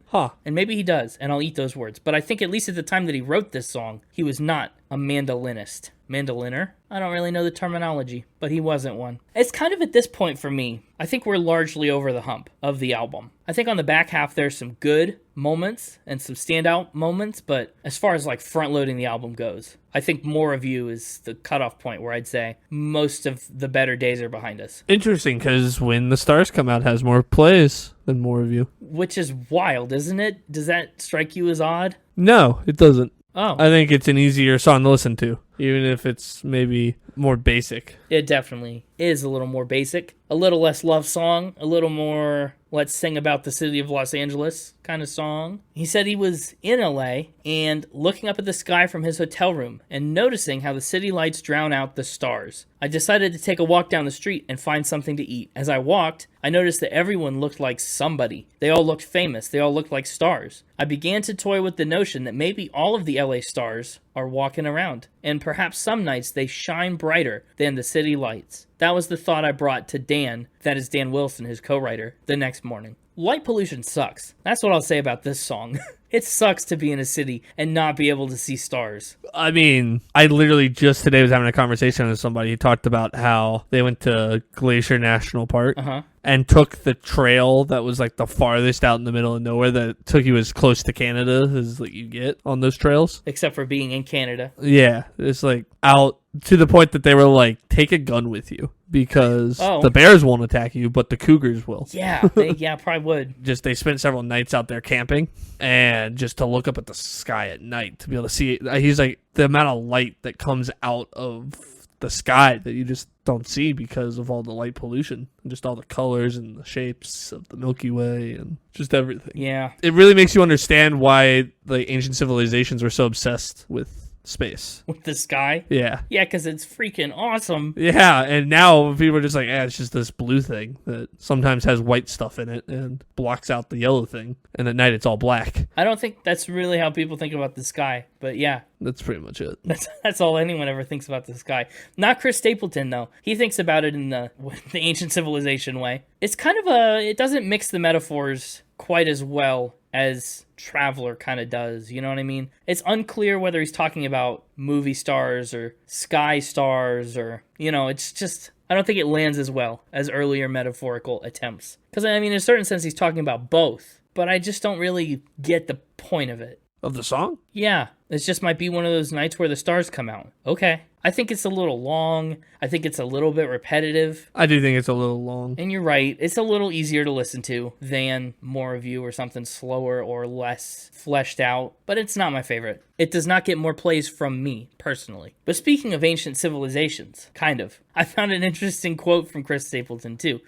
Speaker 3: Huh.
Speaker 1: And maybe he does, and I'll eat those words. But I think at least at the time that he wrote this song, he was not a mandolinist. Mandoliner? I don't really know the terminology, but he wasn't one. It's kind of at this point for me, I think we're largely over the hump of the album. I think on the back half there's some good moments and some standout moments, but as far as like front loading the album goes, I think More of You is the cutoff point where I'd say most of the better days are behind us.
Speaker 3: Interesting, because When the Stars Come Out has more plays than More of You.
Speaker 1: Which is wild, isn't it? Does that strike you as odd?
Speaker 3: No, it doesn't.
Speaker 1: Oh.
Speaker 3: I think it's an easier song to listen to, even if it's maybe more basic.
Speaker 1: It definitely is a little more basic, a little less love song, a little more let's sing about the city of Los Angeles kind of song. He said he was in LA and looking up at the sky from his hotel room and noticing how the city lights drown out the stars. I decided to take a walk down the street and find something to eat. As I walked, I noticed that everyone looked like somebody. They all looked famous. They all looked like stars. I began to toy with the notion that maybe all of the LA stars are walking around, and perhaps some nights they shine brighter than the city lights. That was the thought I brought to Dan, that is Dan Wilson, his co-writer, the next morning. Light pollution sucks. That's what I'll say about this song. It sucks to be in a city and not be able to see stars.
Speaker 3: I mean, I literally just today was having a conversation with somebody who talked about how they went to Glacier National Park and took the trail that was like the farthest out in the middle of nowhere that took you as close to Canada as like you get on those trails.
Speaker 1: Except for being in Canada.
Speaker 3: Yeah, it's like out to the point that they were like, take a gun with you because the bears won't attack you, but the cougars will.
Speaker 1: Yeah, they probably would.
Speaker 3: Just they spent several nights out there camping and just to look up at the sky at night to be able to see it. He's like, the amount of light that comes out of the sky that you just don't see because of all the light pollution and just all the colors and the shapes of the Milky Way and just everything.
Speaker 1: Yeah.
Speaker 3: It really makes you understand why the ancient civilizations were so obsessed with space.
Speaker 1: With the sky?
Speaker 3: Yeah.
Speaker 1: Yeah, because it's freaking awesome.
Speaker 3: Yeah, and now people are just like, it's just this blue thing that sometimes has white stuff in it and blocks out the yellow thing, and at night it's all black.
Speaker 1: I don't think that's really how people think about the sky, but yeah.
Speaker 3: That's pretty much it.
Speaker 1: That's all anyone ever thinks about the sky. Not Chris Stapleton, though. He thinks about it in the ancient civilization way. It's kind of it doesn't mix the metaphors quite as well as Traveler kind of does, you know what I mean? It's unclear whether he's talking about movie stars or sky stars or, it's just, I don't think it lands as well as earlier metaphorical attempts. Because, I mean, in a certain sense, he's talking about both, but I just don't really get the point of it.
Speaker 3: Of the song?
Speaker 1: Yeah, it just might be one of those nights where the stars come out. Okay. I think it's a little long. I think it's a little bit repetitive.
Speaker 3: I do think it's a little long.
Speaker 1: And you're right. It's a little easier to listen to than More of You or something slower or less fleshed out. But it's not my favorite. It does not get more plays from me, personally. But speaking of ancient civilizations, kind of, I found an interesting quote from Chris Stapleton, too.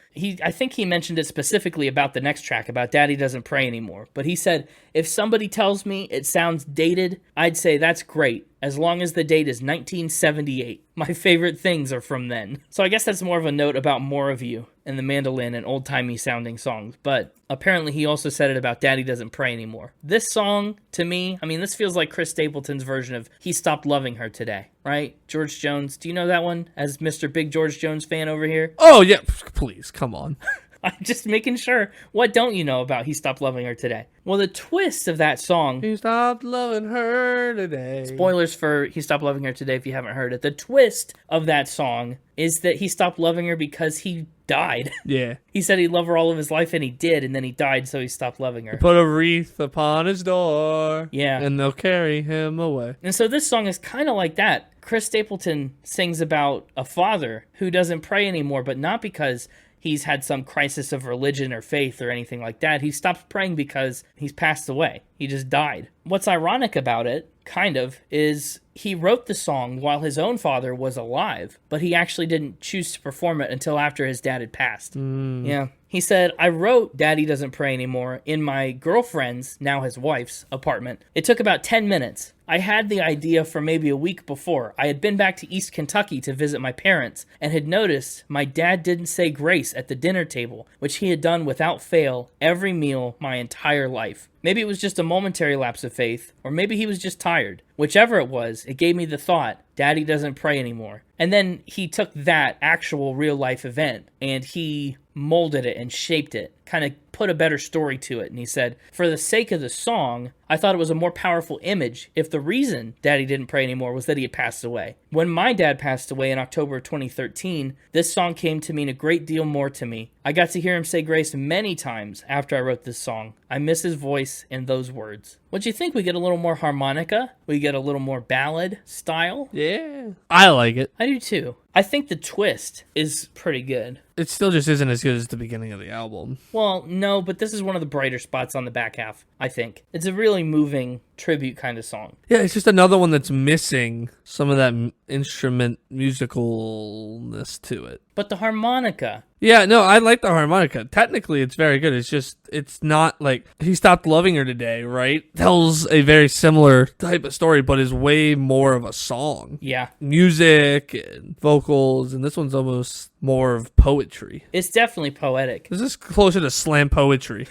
Speaker 1: I think he mentioned it specifically about the next track, about Daddy Doesn't Pray Anymore. But he said, if somebody tells me it sounds dated, I'd say that's great, as long as the date is 1978. My favorite things are from then. So I guess that's more of a note about More of You and the mandolin and old-timey sounding songs. But apparently he also said it about Daddy Doesn't Pray Anymore. This song, to me, I mean, this feels like Chris Stapleton's version of He Stopped Loving Her Today, right? George Jones. Do you know that one as Mr. Big George Jones fan over here?
Speaker 3: Oh, yeah. Please, come on.
Speaker 1: I'm just making sure. What don't you know about He Stopped Loving Her Today? Well, the twist of that song...
Speaker 3: He stopped loving her today.
Speaker 1: Spoilers for He Stopped Loving Her Today if you haven't heard it. The twist of that song is that he stopped loving her because he died.
Speaker 3: Yeah.
Speaker 1: He said he'd love her all of his life, and he did, and then he died, so he stopped loving her.
Speaker 3: Put a wreath upon his door.
Speaker 1: Yeah.
Speaker 3: And they'll carry him away.
Speaker 1: And so this song is kind of like that. Chris Stapleton sings about a father who doesn't pray anymore, but not because he's had some crisis of religion or faith or anything like that. He stops praying because he's passed away. He just died. What's ironic about it, kind of, is he wrote the song while his own father was alive, but he actually didn't choose to perform it until after his dad had passed. Yeah. He said, I wrote Daddy Doesn't Pray Anymore in my girlfriend's, now his wife's, apartment. It took about 10 minutes. I had the idea for maybe a week before. I had been back to East Kentucky to visit my parents and had noticed my dad didn't say grace at the dinner table, which he had done without fail every meal my entire life. Maybe it was just a momentary lapse of faith, or maybe he was just tired. Whichever it was, it gave me the thought, Daddy doesn't pray anymore. And then he took that actual real life event and he molded it and shaped it, kind of put a better story to it. And he said, for the sake of the song, I thought it was a more powerful image if the reason Daddy didn't pray anymore was that he had passed away. When my dad passed away in October of 2013, this song came to mean a great deal more to me. I got to hear him say grace many times after I wrote this song. I miss his voice and those words. What do you think? We get a little more harmonica? We get a little more ballad style?
Speaker 3: Yeah. I like it.
Speaker 1: I do too. I think the twist is pretty good.
Speaker 3: It still just isn't as good as the beginning of the album.
Speaker 1: Well, no, but this is one of the brighter spots on the back half, I think. It's a really moving tribute kind of song.
Speaker 3: Yeah, it's just another one that's missing some of that instrument musicalness to it.
Speaker 1: But the harmonica...
Speaker 3: Yeah, no, I like the harmonica. Technically, it's very good. It's just, it's not like He Stopped Loving Her Today, right? Tells a very similar type of story, but is way more of a song.
Speaker 1: Yeah.
Speaker 3: Music and vocals, and this one's almost more of poetry.
Speaker 1: It's definitely poetic.
Speaker 3: This is closer to slam poetry.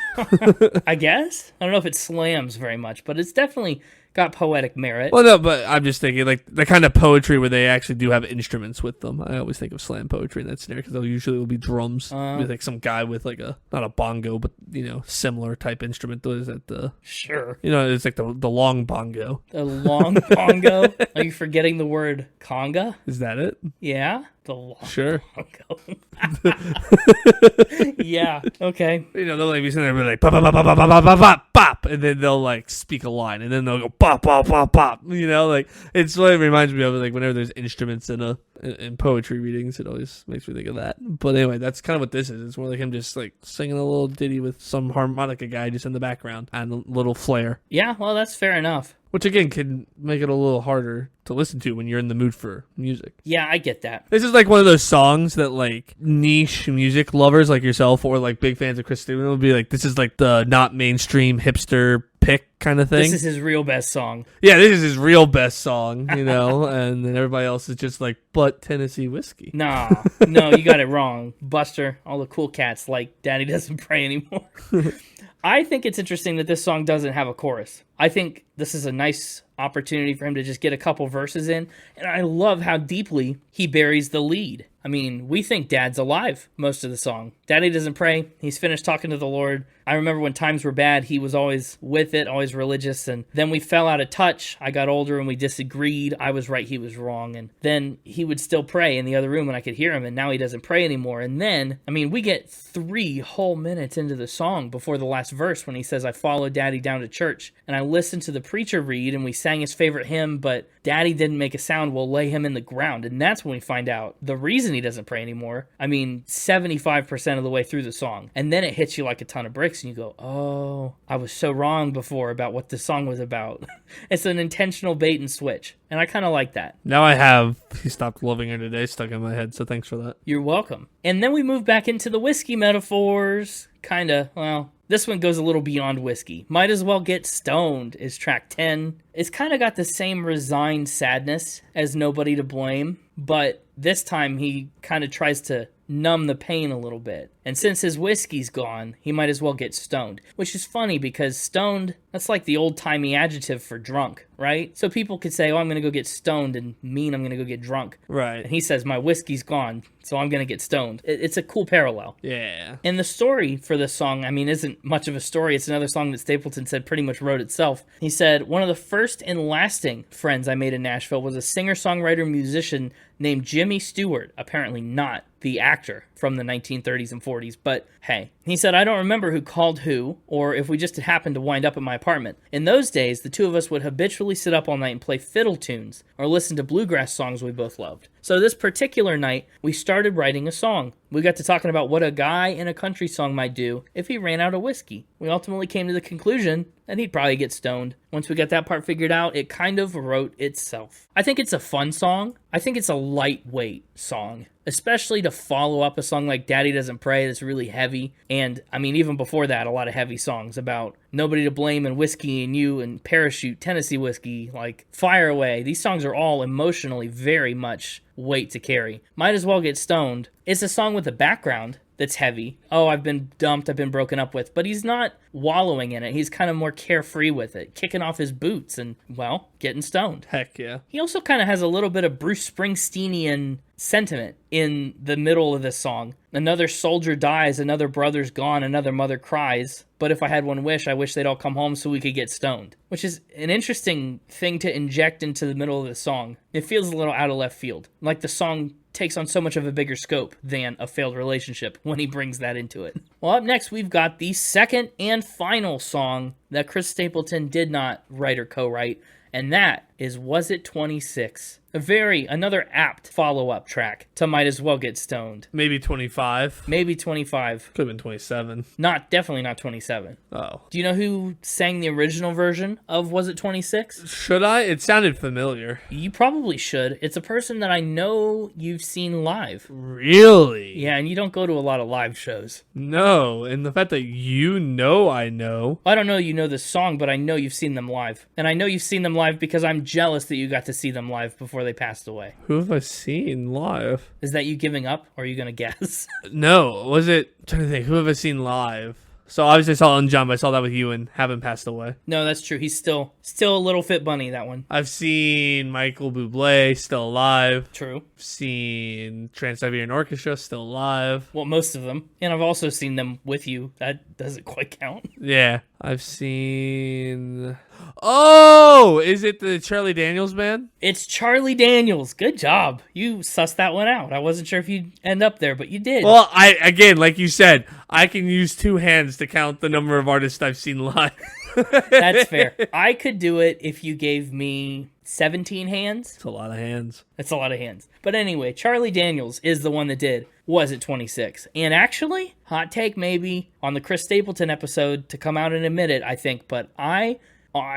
Speaker 1: I guess? I don't know if it slams very much, but it's definitely got poetic merit.
Speaker 3: Well, no, but I'm just thinking, like, the kind of poetry where they actually do have instruments with them. I always think of slam poetry in that scenario, because usually will be drums with, like, some guy with, like, not a bongo, but, similar type instrument. Is that the...
Speaker 1: Sure.
Speaker 3: It's like the long bongo.
Speaker 1: The long bongo? Are you forgetting the word conga?
Speaker 3: Is that it?
Speaker 1: Yeah? The long bongo. Yeah, okay.
Speaker 3: They'll like be sitting there and be like, pop, pop, pop, pop, pop, pop, pop, pop, and then they'll, like, speak a line, and then they'll go, pop, pop, pop, pop, like, it's what it reminds me of, like, whenever there's instruments in poetry readings, it always makes me think of that. But anyway, that's kind of what this is. It's more like him just, like, singing a little ditty with some harmonica guy just in the background, and a little flair.
Speaker 1: Yeah, well, that's fair enough.
Speaker 3: Which, again, can make it a little harder to listen to when you're in the mood for music.
Speaker 1: Yeah, I get that.
Speaker 3: This is like one of those songs that, like, niche music lovers like yourself or, like, big fans of Chris Stapleton will be like, this is, like, the not mainstream hipster pick kind of thing.
Speaker 1: This is his real best song.
Speaker 3: Yeah, this is his real best song, and then everybody else is just like, but Tennessee whiskey.
Speaker 1: No, you got it wrong. Buster, all the cool cats like Daddy Doesn't Pray Anymore. I think it's interesting that this song doesn't have a chorus. I think this is a nice opportunity for him to just get a couple verses in, and I love how deeply he buries the lead. I mean, we think Dad's alive most of the song. Daddy doesn't pray. He's finished talking to the Lord. I remember when times were bad, he was always with it, always religious, and then we fell out of touch. I got older and we disagreed. I was right, he was wrong, and then he would still pray in the other room and I could hear him, and now he doesn't pray anymore. And then, I mean, we get 3 whole minutes into the song before the last verse when he says, I followed Daddy down to church, and I listened to the preacher read, and we sang his favorite hymn, but Daddy didn't make a sound. We'll lay him in the ground. And that's when we find out the reason he doesn't pray anymore. I mean, 75% of the way through the song. And then it hits you like a ton of bricks and you go, oh, I was so wrong before about what this song was about. It's an intentional bait and switch. And I kind of like that.
Speaker 3: Now I have He Stopped Loving Her Today stuck in my head, so thanks for that.
Speaker 1: You're welcome. And then we move back into the whiskey metaphors. This one goes a little beyond whiskey. Might As Well Get Stoned is track 10. It's kind of got the same resigned sadness as Nobody to Blame, but this time he kind of tries to numb the pain a little bit. And since his whiskey's gone, he might as well get stoned. Which is funny because stoned, that's like the old-timey adjective for drunk, right? So people could say, oh, I'm going to go get stoned and mean I'm going to go get drunk.
Speaker 3: Right.
Speaker 1: And he says, my whiskey's gone, so I'm gonna get stoned. It's a cool parallel.
Speaker 3: Yeah.
Speaker 1: And the story for this song, I mean, isn't much of a story. It's another song that Stapleton said pretty much wrote itself. He said, one of the first and lasting friends I made in Nashville was a singer-songwriter musician named Jimmy Stewart, apparently not the actor from the 1930s and 40s, but hey. He said, I don't remember who called who, or if we just happened to wind up at my apartment. In those days, the two of us would habitually sit up all night and play fiddle tunes, or listen to bluegrass songs we both loved. So this particular night, we started writing a song. We got to talking about what a guy in a country song might do if he ran out of whiskey. We ultimately came to the conclusion that he'd probably get stoned. Once we got that part figured out, it kind of wrote itself. I think it's a fun song. I think it's a lightweight song, especially to follow up a song like Daddy Doesn't Pray that's really heavy. And, I mean, even before that, a lot of heavy songs about Nobody to Blame and Whiskey and You and Parachute, Tennessee Whiskey, like Fire Away. These songs are all emotionally very much weight to carry. Might As Well Get Stoned. It's a song with a background that's heavy. Oh, I've been dumped, I've been broken up with. But he's not wallowing in it. He's kind of more carefree with it, kicking off his boots and, well, getting stoned.
Speaker 3: Heck yeah.
Speaker 1: He also kind of has a little bit of Bruce Springsteenian sentiment in the middle of this song. Another soldier dies, another brother's gone, another mother cries. But if I had one wish, I wish they'd all come home so we could get stoned. Which is an interesting thing to inject into the middle of the song. It feels a little out of left field. Like the song takes on so much of a bigger scope than a failed relationship when he brings that into it. Well, up next, we've got the second and final song that Chris Stapleton did not write or co-write, and that is Was It 26? Another apt follow-up track to Might As Well Get Stoned.
Speaker 3: Maybe 25.
Speaker 1: Maybe 25.
Speaker 3: Could have been 27.
Speaker 1: Definitely not 27.
Speaker 3: Oh.
Speaker 1: Do you know who sang the original version of Was It 26?
Speaker 3: Should I? It sounded familiar.
Speaker 1: You probably should. It's a person that I know you've seen live.
Speaker 3: Really?
Speaker 1: Yeah, and you don't go to a lot of live shows.
Speaker 3: No, and the fact that you know I know.
Speaker 1: I don't know you know this song, but I know you've seen them live. And I know you've seen them live because I'm jealous that you got to see them live before they passed away.
Speaker 3: Who have I seen live?
Speaker 1: Is that you giving up, or are you going to guess?
Speaker 3: No, was it... I'm trying to think, who have I seen live? So obviously I saw Elton John, but I saw that with you and haven't passed away.
Speaker 1: No, that's true. He's still a little fit bunny, that one.
Speaker 3: I've seen Michael Bublé, still alive.
Speaker 1: True.
Speaker 3: I've seen Trans-Siberian Orchestra, still alive.
Speaker 1: Well, most of them. And I've also seen them with you. That doesn't quite count.
Speaker 3: Yeah. I've seen... Oh! Is it the Charlie Daniels Band?
Speaker 1: It's Charlie Daniels. Good job. You sussed that one out. I wasn't sure if you'd end up there, but you did.
Speaker 3: Well, again, like you said, I can use two hands to count the number of artists I've seen live.
Speaker 1: That's fair. I could do it if you gave me 17 hands.
Speaker 3: It's a lot of hands.
Speaker 1: That's a lot of hands. But anyway, Charlie Daniels is the one that did Was It 26? And actually, hot take maybe on the Chris Stapleton episode to come out and admit it, I think, but I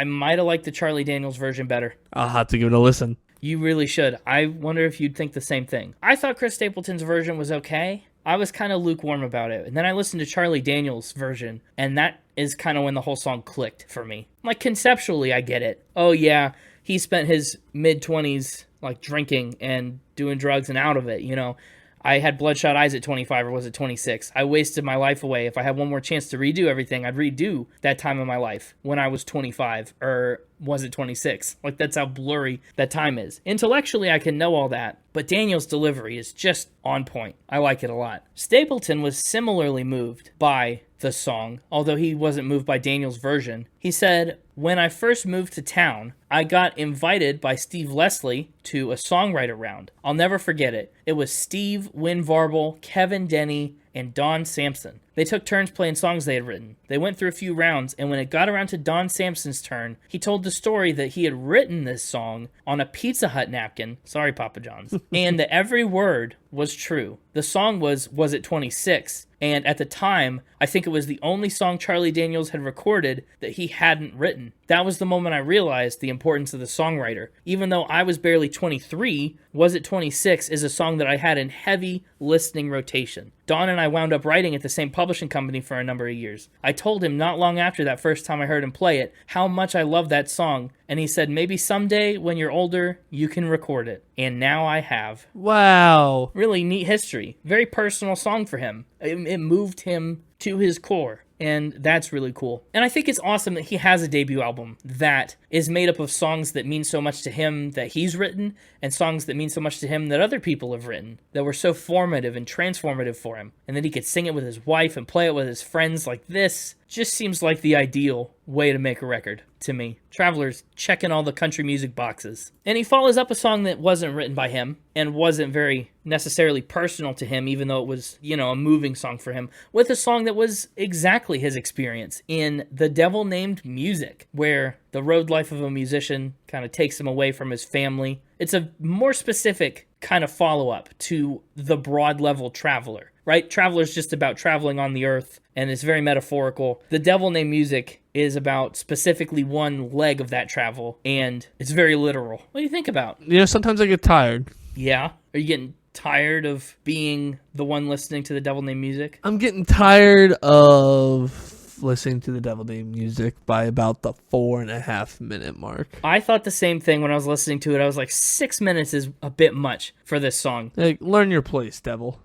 Speaker 1: might have liked the Charlie Daniels version better.
Speaker 3: I'll have to give it a listen.
Speaker 1: You really should. I wonder if you'd think the same thing. I thought Chris Stapleton's version was okay. I was kind of lukewarm about it. And then I listened to Charlie Daniels' version, and that is kind of when the whole song clicked for me. Like, conceptually, I get it. Oh, yeah, he spent his mid-20s, like, drinking and doing drugs and out of it, you know. I had bloodshot eyes at 25, or was it 26? I wasted my life away. If I had one more chance to redo everything, I'd redo that time of my life when I was 25, or was it 26? Like, that's how blurry that time is. Intellectually, I can know all that, but Daniel's delivery is just on point. I like it a lot. Stapleton was similarly moved by the song, although he wasn't moved by Daniel's version. He said, when I first moved to town, I got invited by Steve Leslie to a songwriter round. I'll never forget it. It was Steve, Win Varble, Kevin Denny, and Don Sampson. They took turns playing songs they had written. They went through a few rounds, and when it got around to Don Sampson's turn, he told the story that he had written this song on a Pizza Hut napkin, sorry Papa John's, and that every word was true. The song was It 26? And at the time, I think it was the only song Charlie Daniels had recorded that he hadn't written. That was the moment I realized the importance of the songwriter. Even though I was barely 23, Was It 26 is a song that I had in heavy listening rotation. Don and I wound up writing at the same publishing company for a number of years. I told him not long after that first time I heard him play it how much I loved that song, and he said maybe someday when you're older you can record it. And now I have.
Speaker 3: Wow.
Speaker 1: Really neat history. Very personal song for him. It moved him to his core. And that's really cool. And I think it's awesome that he has a debut album that is made up of songs that mean so much to him that he's written, and songs that mean so much to him that other people have written, that were so formative and transformative for him. And that he could sing it with his wife and play it with his friends like this. Just seems like the ideal way to make a record to me. Traveler's checking all the country music boxes. And he follows up a song that wasn't written by him and wasn't very necessarily personal to him, even though it was, a moving song for him, with a song that was exactly his experience in The Devil Named Music, where the road life of a musician kind of takes him away from his family. It's a more specific kind of follow-up to the broad level Traveler, right? Traveler's just about traveling on the earth, and it's very metaphorical. The Devil Named Music is about specifically one leg of that travel, and it's very literal. What do you think about?
Speaker 3: Sometimes I get tired.
Speaker 1: Yeah? Are you getting tired of being the one listening to The Devil Named Music?
Speaker 3: I'm getting tired of listening to The Devil Named Music by about the 4.5 minute mark.
Speaker 1: I thought the same thing when I was listening to it. I was like, 6 minutes is a bit much for this song.
Speaker 3: Like, learn your place, devil.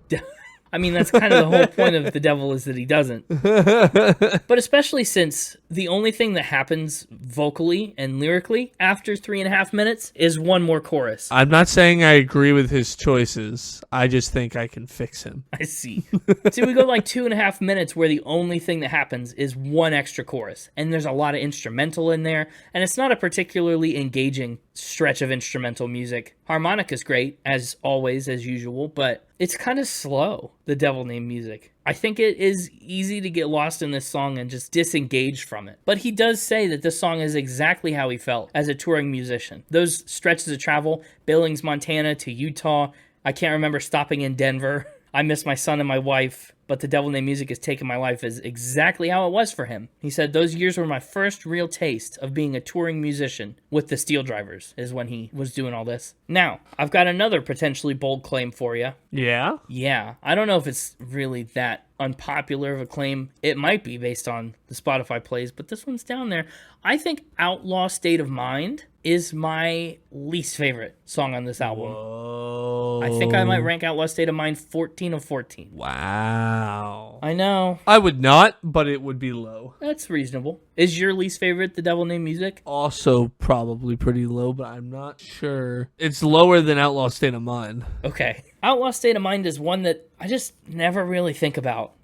Speaker 1: I mean, that's kind of the whole point of the devil is that he doesn't. But especially since the only thing that happens vocally and lyrically after 3.5 minutes is one more chorus.
Speaker 3: I'm not saying I agree with his choices. I just think I can fix him.
Speaker 1: I see. See, we go like 2.5 minutes where the only thing that happens is one extra chorus. And there's a lot of instrumental in there. And it's not a particularly engaging stretch of instrumental music. Harmonica's great, as always, as usual, but it's kind of slow, The Devil Named Music. I think it is easy to get lost in this song and just disengage from it. But he does say that this song is exactly how he felt as a touring musician. Those stretches of travel, Billings, Montana to Utah, I can't remember stopping in Denver. I miss my son and my wife, but The Devil Named Music has taken my life as exactly how it was for him. He said, those years were my first real taste of being a touring musician with the Steel Drivers, is when he was doing all this. Now, I've got another potentially bold claim for you.
Speaker 3: Yeah?
Speaker 1: Yeah. I don't know if it's really that unpopular of a claim. It might be based on the Spotify plays, but this one's down there. I think Outlaw State of Mind is my least favorite song on this album.
Speaker 3: Whoa.
Speaker 1: I think I might rank Outlaw State of Mind 14 of 14.
Speaker 3: Wow.
Speaker 1: I know.
Speaker 3: I would not, but it would be low.
Speaker 1: That's reasonable. Is your least favorite The Devil Named Music?
Speaker 3: Also probably pretty low, but I'm not sure. It's lower than Outlaw State of Mind.
Speaker 1: Okay. Outlaw State of Mind is one that I just never really think about.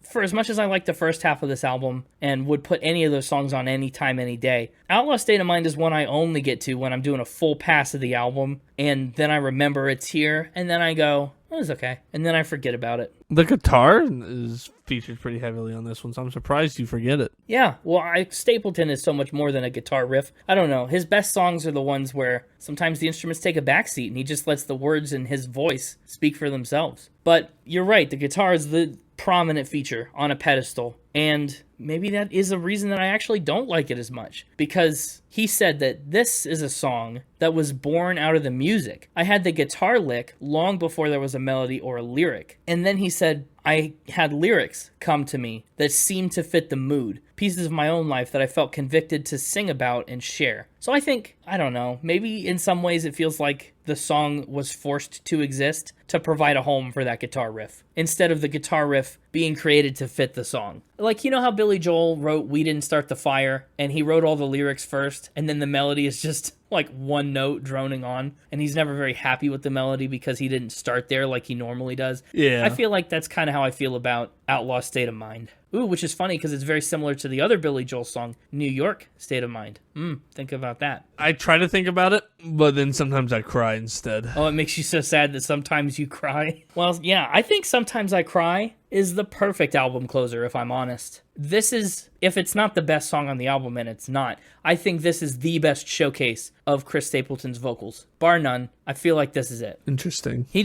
Speaker 1: For as much as I like the first half of this album and would put any of those songs on any time, any day, Outlaw State of Mind is one I only get to when I'm doing a full pass of the album, and then I remember it's here, and then I go, it was okay, and then I forget about it.
Speaker 3: The guitar is featured pretty heavily on this one, so I'm surprised you forget it.
Speaker 1: Yeah, well, Stapleton is so much more than a guitar riff. I don't know. His best songs are the ones where sometimes the instruments take a backseat and he just lets the words in his voice speak for themselves. But you're right, the guitar is the prominent feature on a pedestal, and maybe that is a reason that I actually don't like it as much, because he said that this is a song that was born out of the music. I had the guitar lick long before there was a melody or a lyric, and then he said I had lyrics come to me that seemed to fit the mood, pieces of my own life that I felt convicted to sing about and share. So I think, I don't know, maybe in some ways it feels like the song was forced to exist to provide a home for that guitar riff, instead of the guitar riff being created to fit the song. Like, you know how Billy Joel wrote We Didn't Start the Fire, and he wrote all the lyrics first, and then the melody is just like one note droning on, and he's never very happy with the melody because he didn't start there like he normally does.
Speaker 3: Yeah.
Speaker 1: I feel like that's kind of how I feel about Outlaw State of Mind. Ooh, which is funny because it's very similar to the other Billy Joel song, New York State of Mind. Think about that.
Speaker 3: I try to think about it, but then sometimes I cry instead.
Speaker 1: Oh, it makes you so sad that sometimes you cry? Well, yeah, I think Sometimes I Cry is the perfect album closer, if I'm honest. This is, if it's not the best song on the album, and it's not, I think this is the best showcase of Chris Stapleton's vocals. Bar none, I feel like this is it.
Speaker 3: Interesting.
Speaker 1: He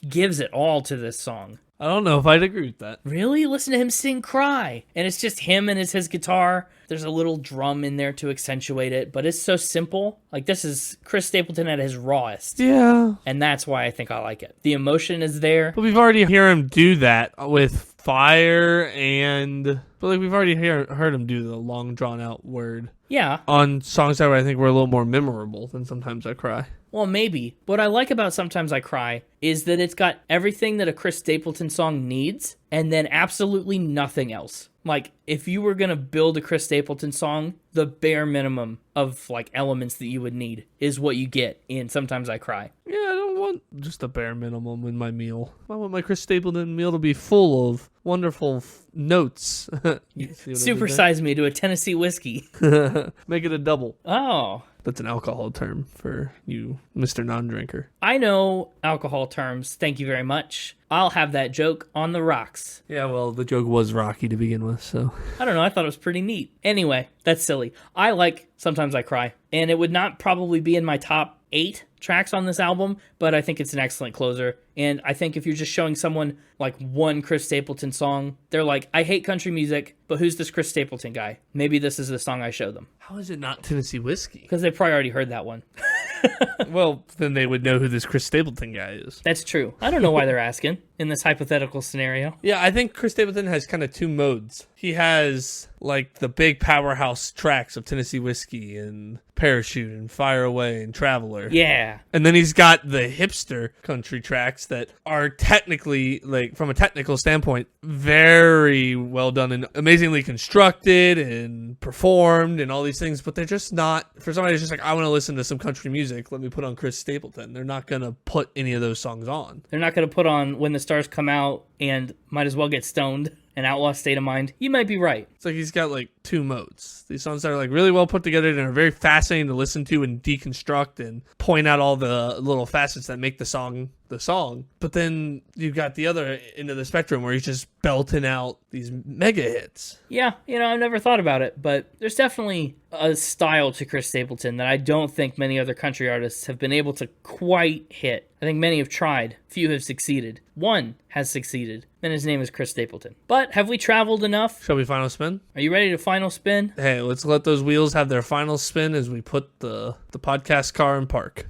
Speaker 1: gives it all to this song.
Speaker 3: I don't know if I'd agree with that.
Speaker 1: Really? Listen to him sing Cry. And it's just him and it's his guitar. There's a little drum in there to accentuate it, but it's so simple. Like, this is Chris Stapleton at his rawest.
Speaker 3: Yeah.
Speaker 1: And that's why I think I like it. The emotion is there.
Speaker 3: But we've already heard him do that with Fire and... But like we've already heard him do the long drawn out word.
Speaker 1: Yeah.
Speaker 3: On songs that I think were a little more memorable than Sometimes I Cry.
Speaker 1: Well, maybe. What I like about Sometimes I Cry is that it's got everything that a Chris Stapleton song needs, and then absolutely nothing else. Like, if you were going to build a Chris Stapleton song, the bare minimum of, like, elements that you would need is what you get in Sometimes I Cry.
Speaker 3: Yeah, I don't want just a bare minimum in my meal. I want my Chris Stapleton meal to be full of wonderful notes.
Speaker 1: Supersize me to a Tennessee whiskey.
Speaker 3: Make it a double.
Speaker 1: Oh.
Speaker 3: That's an alcohol term for you, Mr. Non-drinker.
Speaker 1: I know alcohol terms. Thank you very much. I'll have that joke on the rocks.
Speaker 3: Yeah, well, the joke was Rocky to begin with, so.
Speaker 1: I don't know. I thought it was pretty neat. Anyway, that's silly. I like Sometimes I Cry, and it would not probably be in my top 8 tracks on this album, but I think it's an excellent closer. And I think if you're just showing someone like one Chris Stapleton song, they're like, I hate country music, but who's this Chris Stapleton guy? Maybe this is the song I show them.
Speaker 3: How is it not Tennessee Whiskey?
Speaker 1: Because they probably already heard that one.
Speaker 3: Well, then they would know who this Chris Stapleton guy is.
Speaker 1: That's true. I don't know why they're asking in this hypothetical scenario.
Speaker 3: Yeah, I think Chris Stapleton has kind of 2 modes. He has, like, the big powerhouse tracks of Tennessee Whiskey and Parachute and Fiiiiiire Away and Traveler.
Speaker 1: Yeah.
Speaker 3: And then he's got the hipster country tracks that are technically, like, from a technical standpoint, very well done and amazingly constructed and performed and all these things, but they're just not, for somebody who's just like, I want to listen to some country music, let me put on Chris Stapleton. They're not going to put any of those songs on.
Speaker 1: They're not going to put on When the Stars Come Out and Might as Well Get Stoned and Outlaw State of Mind. You might be right.
Speaker 3: It's like he's got like 2 modes. These songs that are like really well put together and are very fascinating to listen to and deconstruct and point out all the little facets that make the song. But then you've got the other end of the spectrum where he's just belting out these mega hits.
Speaker 1: Yeah, I've never thought about it, but there's definitely a style to Chris Stapleton that I don't think many other country artists have been able to quite hit. I think many have tried. Few have succeeded. One has succeeded, and his name is Chris Stapleton. But have we traveled enough?
Speaker 3: Shall we final spin?
Speaker 1: Are you ready to final spin?
Speaker 3: Hey, let's let those wheels have their final spin as we put the podcast car in park.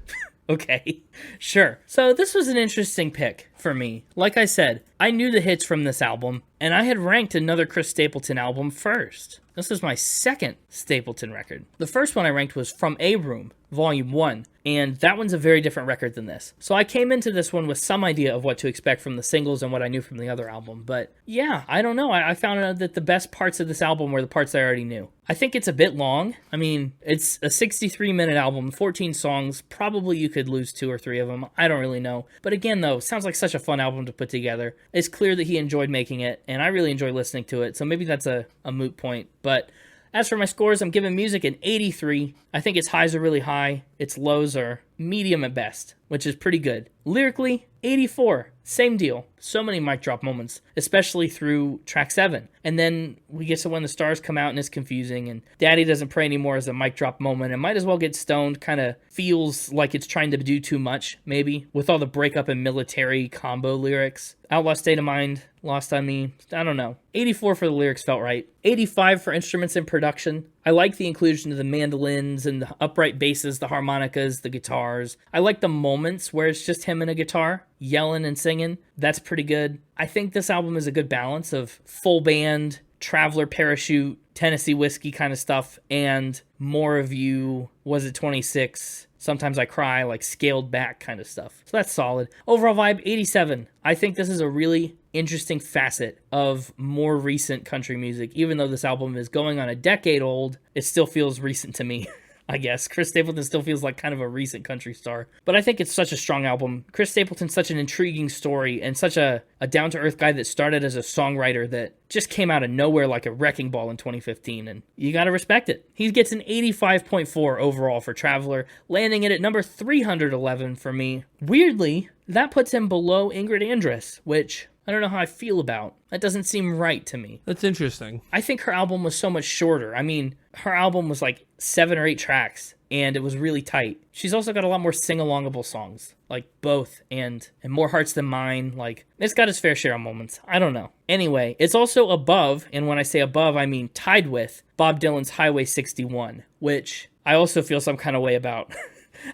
Speaker 1: Okay, sure. So this was an interesting pick for me. Like I said, I knew the hits from this album, and I had ranked another Chris Stapleton album first. This was my second Stapleton record. The first one I ranked was From A Room, Volume 1, and that one's a very different record than this. So I came into this one with some idea of what to expect from the singles and what I knew from the other album, but yeah, I don't know. I found out that the best parts of this album were the parts I already knew. I think it's a bit long. I mean, it's a 63-minute album, 14 songs. Probably you could lose 2 or 3 of them. I don't really know. But again, though, sounds like such a fun album to put together. It's clear that he enjoyed making it, and I really enjoy listening to it, so maybe that's a moot point. But as for my scores, I'm giving music an 83. I think its highs are really high. Its lows are medium at best, which is pretty good. Lyrically, 84. Same deal. So many mic drop moments, especially through track 7. And then we get to When the Stars Come Out and it's confusing, and Daddy Doesn't Pray Anymore as a mic drop moment, and Might as Well Get Stoned kind of feels like it's trying to do too much, maybe, with all the breakup and military combo lyrics. Outlaw State of Mind, Lost on Me, I don't know. 84 for the lyrics felt right. 85 for instruments and production. I like the inclusion of the mandolins and the upright basses, the harmonicas, the guitars. I like the moments where it's just him and a guitar, yelling and singing. That's pretty good. I think this album is a good balance of full band, Traveler, Parachute, Tennessee Whiskey kind of stuff, and More of You, Was It 26, Sometimes I Cry, like scaled back kind of stuff. So that's solid. Overall vibe, 87. I think this is a really interesting facet of more recent country music. Even though this album is going on a decade old, it still feels recent to me. I guess. Chris Stapleton still feels like kind of a recent country star. But I think it's such a strong album. Chris Stapleton's such an intriguing story and such a down-to-earth guy that started as a songwriter that just came out of nowhere like a wrecking ball in 2015, and you gotta respect it. He gets an 85.4 overall for Traveler, landing it at number 311 for me. Weirdly, that puts him below Ingrid Andress, which I don't know how I feel about. That doesn't seem right to me.
Speaker 3: That's interesting.
Speaker 1: I think her album was so much shorter. I mean, her album was like 7 or 8 tracks, and it was really tight. She's also got a lot more sing-alongable songs, like Both and More Hearts Than Mine. Like, it's got its fair share of moments. I don't know. Anyway, it's also above, and when I say above, I mean tied with Bob Dylan's Highway 61, which I also feel some kind of way about.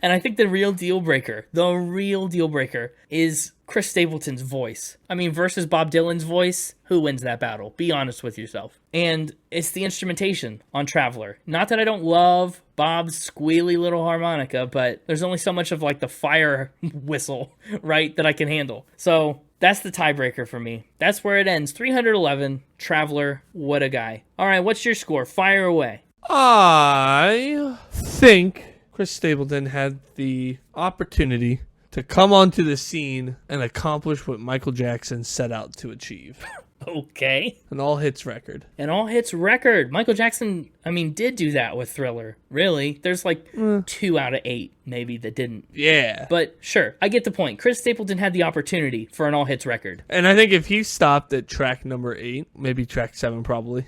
Speaker 1: And I think the real deal breaker is Chris Stapleton's voice. I mean, versus Bob Dylan's voice, who wins that battle? Be honest with yourself. And it's the instrumentation on Traveler. Not that I don't love Bob's squealy little harmonica, but there's only so much of like the fire whistle, right, that I can handle. So that's the tiebreaker for me. That's where it ends. 311, Traveler, what a guy. All right, what's your score? Fire away.
Speaker 3: I think Chris Stapleton had the opportunity to come onto the scene and accomplish what Michael Jackson set out to achieve.
Speaker 1: Okay.
Speaker 3: An all-hits record.
Speaker 1: An all-hits record. Michael Jackson, I mean, did do that with Thriller. Really? There's like 2 out of 8 maybe that didn't.
Speaker 3: Yeah.
Speaker 1: But sure, I get the point. Chris Stapleton had the opportunity for an all-hits record.
Speaker 3: And I think if he stopped at track number 8, maybe track 7 probably.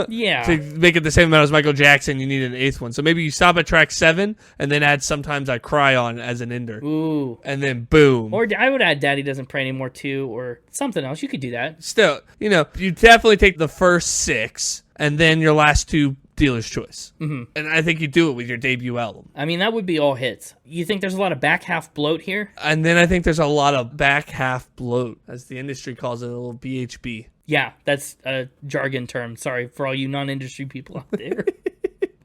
Speaker 1: Yeah.
Speaker 3: To make it the same amount as Michael Jackson, you need an 8th one. So maybe you stop at track 7 and then add Sometimes I Cry on as an ender.
Speaker 1: Ooh.
Speaker 3: And then boom.
Speaker 1: Or I would add Daddy Doesn't Pray Anymore too, or something else. You could do that.
Speaker 3: Still, you know, you definitely take the first 6 and then your last 2 dealer's choice. Mm-hmm. And I think you do it with your debut album.
Speaker 1: I mean, that would be all hits. You think there's a lot of back half bloat here?
Speaker 3: And then I think there's a lot of back half bloat, as the industry calls it, a little BHB.
Speaker 1: Yeah, that's a jargon term. Sorry for all you non-industry people out there.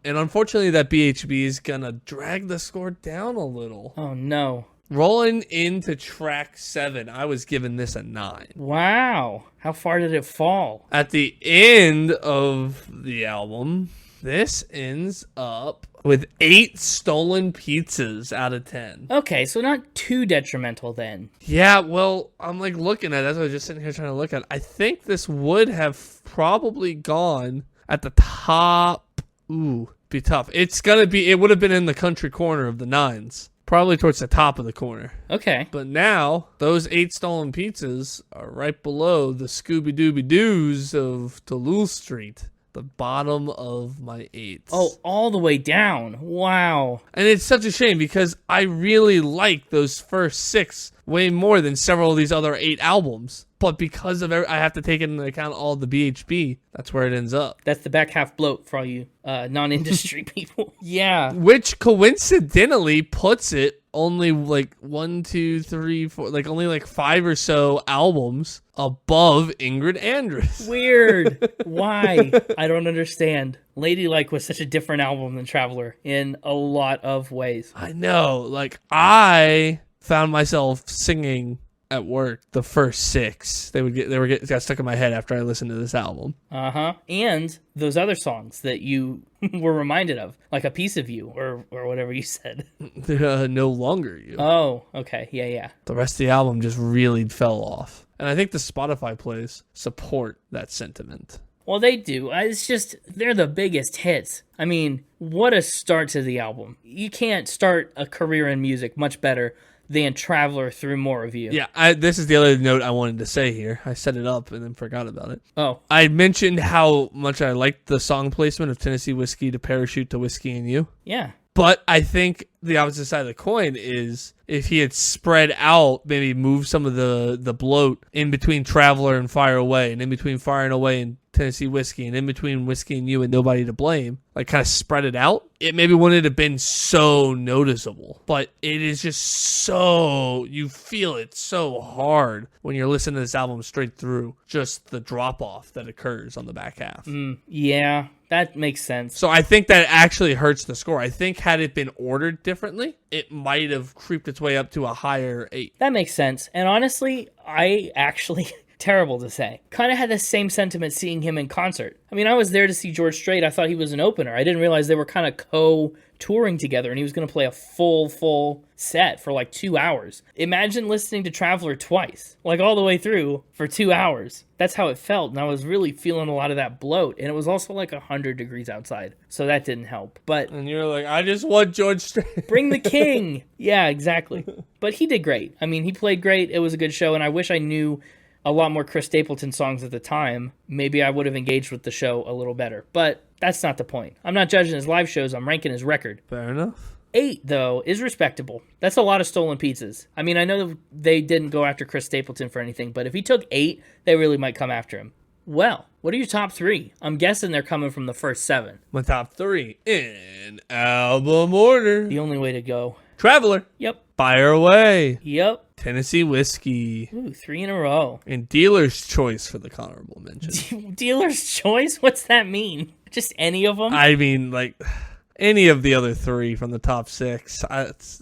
Speaker 3: And unfortunately, that BHB is going to drag the score down a little.
Speaker 1: Oh, no.
Speaker 3: Rolling into track 7, I was giving this a 9.
Speaker 1: Wow. How far did it fall?
Speaker 3: At the end of the album, this ends up with 8 stolen pizzas out of 10.
Speaker 1: Okay, so not too detrimental then.
Speaker 3: Yeah, well, I'm like looking at it. That's what I was just sitting here trying to look at. I think this would have probably gone at the top. Ooh, be tough. It would have been in the country corner of the 9s. Probably towards the top of the corner.
Speaker 1: Okay.
Speaker 3: But now, those 8 stolen pizzas are right below the Scooby-Dooby-Doos of Toulouse Street. The bottom of my 8s.
Speaker 1: Oh, all the way down. Wow.
Speaker 3: And it's such a shame because I really like those first 6 way more than several of these other 8 albums. But because of I have to take into account all the BHB, that's where it ends up.
Speaker 1: That's the back half bloat for all you non-industry people. Yeah.
Speaker 3: Which coincidentally puts it only like 1, 2, 3, 4, like only like 5 or so albums above Ingrid Andress.
Speaker 1: Weird. Why? I don't understand. Ladylike was such a different album than Traveler in a lot of ways.
Speaker 3: I know. Like, I found myself singing at work the first 6. Got stuck in my head after I listened to this album.
Speaker 1: And those other songs that you were reminded of, like A Piece of You or whatever you said.
Speaker 3: No Longer You.
Speaker 1: Oh, okay. Yeah.
Speaker 3: The rest of the album just really fell off. And I think the Spotify plays support that sentiment.
Speaker 1: Well, they do. It's just, they're the biggest hits. I mean, what a start to the album. You can't start a career in music much better than Traveler Through More of You.
Speaker 3: Yeah, this is the other note I wanted to say here. I set it up and then forgot about it.
Speaker 1: Oh.
Speaker 3: I mentioned how much I liked the song placement of Tennessee Whiskey to Parachute to Whiskey and You.
Speaker 1: Yeah.
Speaker 3: But I think the opposite side of the coin is if he had spread out, maybe move some of the bloat in between Traveler and Fire Away, and in between Fire and Away and Tennessee Whiskey, and in between Whiskey and You and Nobody to Blame, like kind of spread it out, it maybe wouldn't have been so noticeable. But it is just so, you feel it so hard when you're listening to this album straight through, just the drop off that occurs on the back half.
Speaker 1: Yeah, that makes sense.
Speaker 3: So I think that actually hurts the score. I think had it been ordered differently, it might have creeped its way up to a higher 8.
Speaker 1: That makes sense. And honestly, I actually, terrible to say, kind of had the same sentiment seeing him in concert. I mean, I was there to see George Strait. I thought he was an opener. I didn't realize they were kind of co-touring together, and he was going to play a full set for like 2 hours. Imagine listening to Traveler twice, like all the way through for 2 hours. That's how it felt, and I was really feeling a lot of that bloat, and it was also like 100 degrees outside, so that didn't help. But
Speaker 3: and you're like, I just want George Strait.
Speaker 1: Bring the king. Yeah, exactly. But he did great. I mean, he played great. It was a good show, and I wish I knew a lot more Chris Stapleton songs at the time. Maybe I would have engaged with the show a little better. But that's not the point. I'm not judging his live shows. I'm ranking his record.
Speaker 3: Fair enough.
Speaker 1: 8, though, is respectable. That's a lot of stolen pizzas. I mean, I know they didn't go after Chris Stapleton for anything, but if he took 8, they really might come after him. Well, what are your top 3? I'm guessing they're coming from the first 7.
Speaker 3: My top 3 in album order.
Speaker 1: The only way to go.
Speaker 3: Traveler.
Speaker 1: Yep.
Speaker 3: Fire Away.
Speaker 1: Yep.
Speaker 3: Tennessee Whiskey.
Speaker 1: Ooh, 3 in a row.
Speaker 3: And Dealer's Choice for the honorable mention.
Speaker 1: Dealer's choice? What's that mean? Just any of them?
Speaker 3: I mean, like, any of the other 3 from the top 6.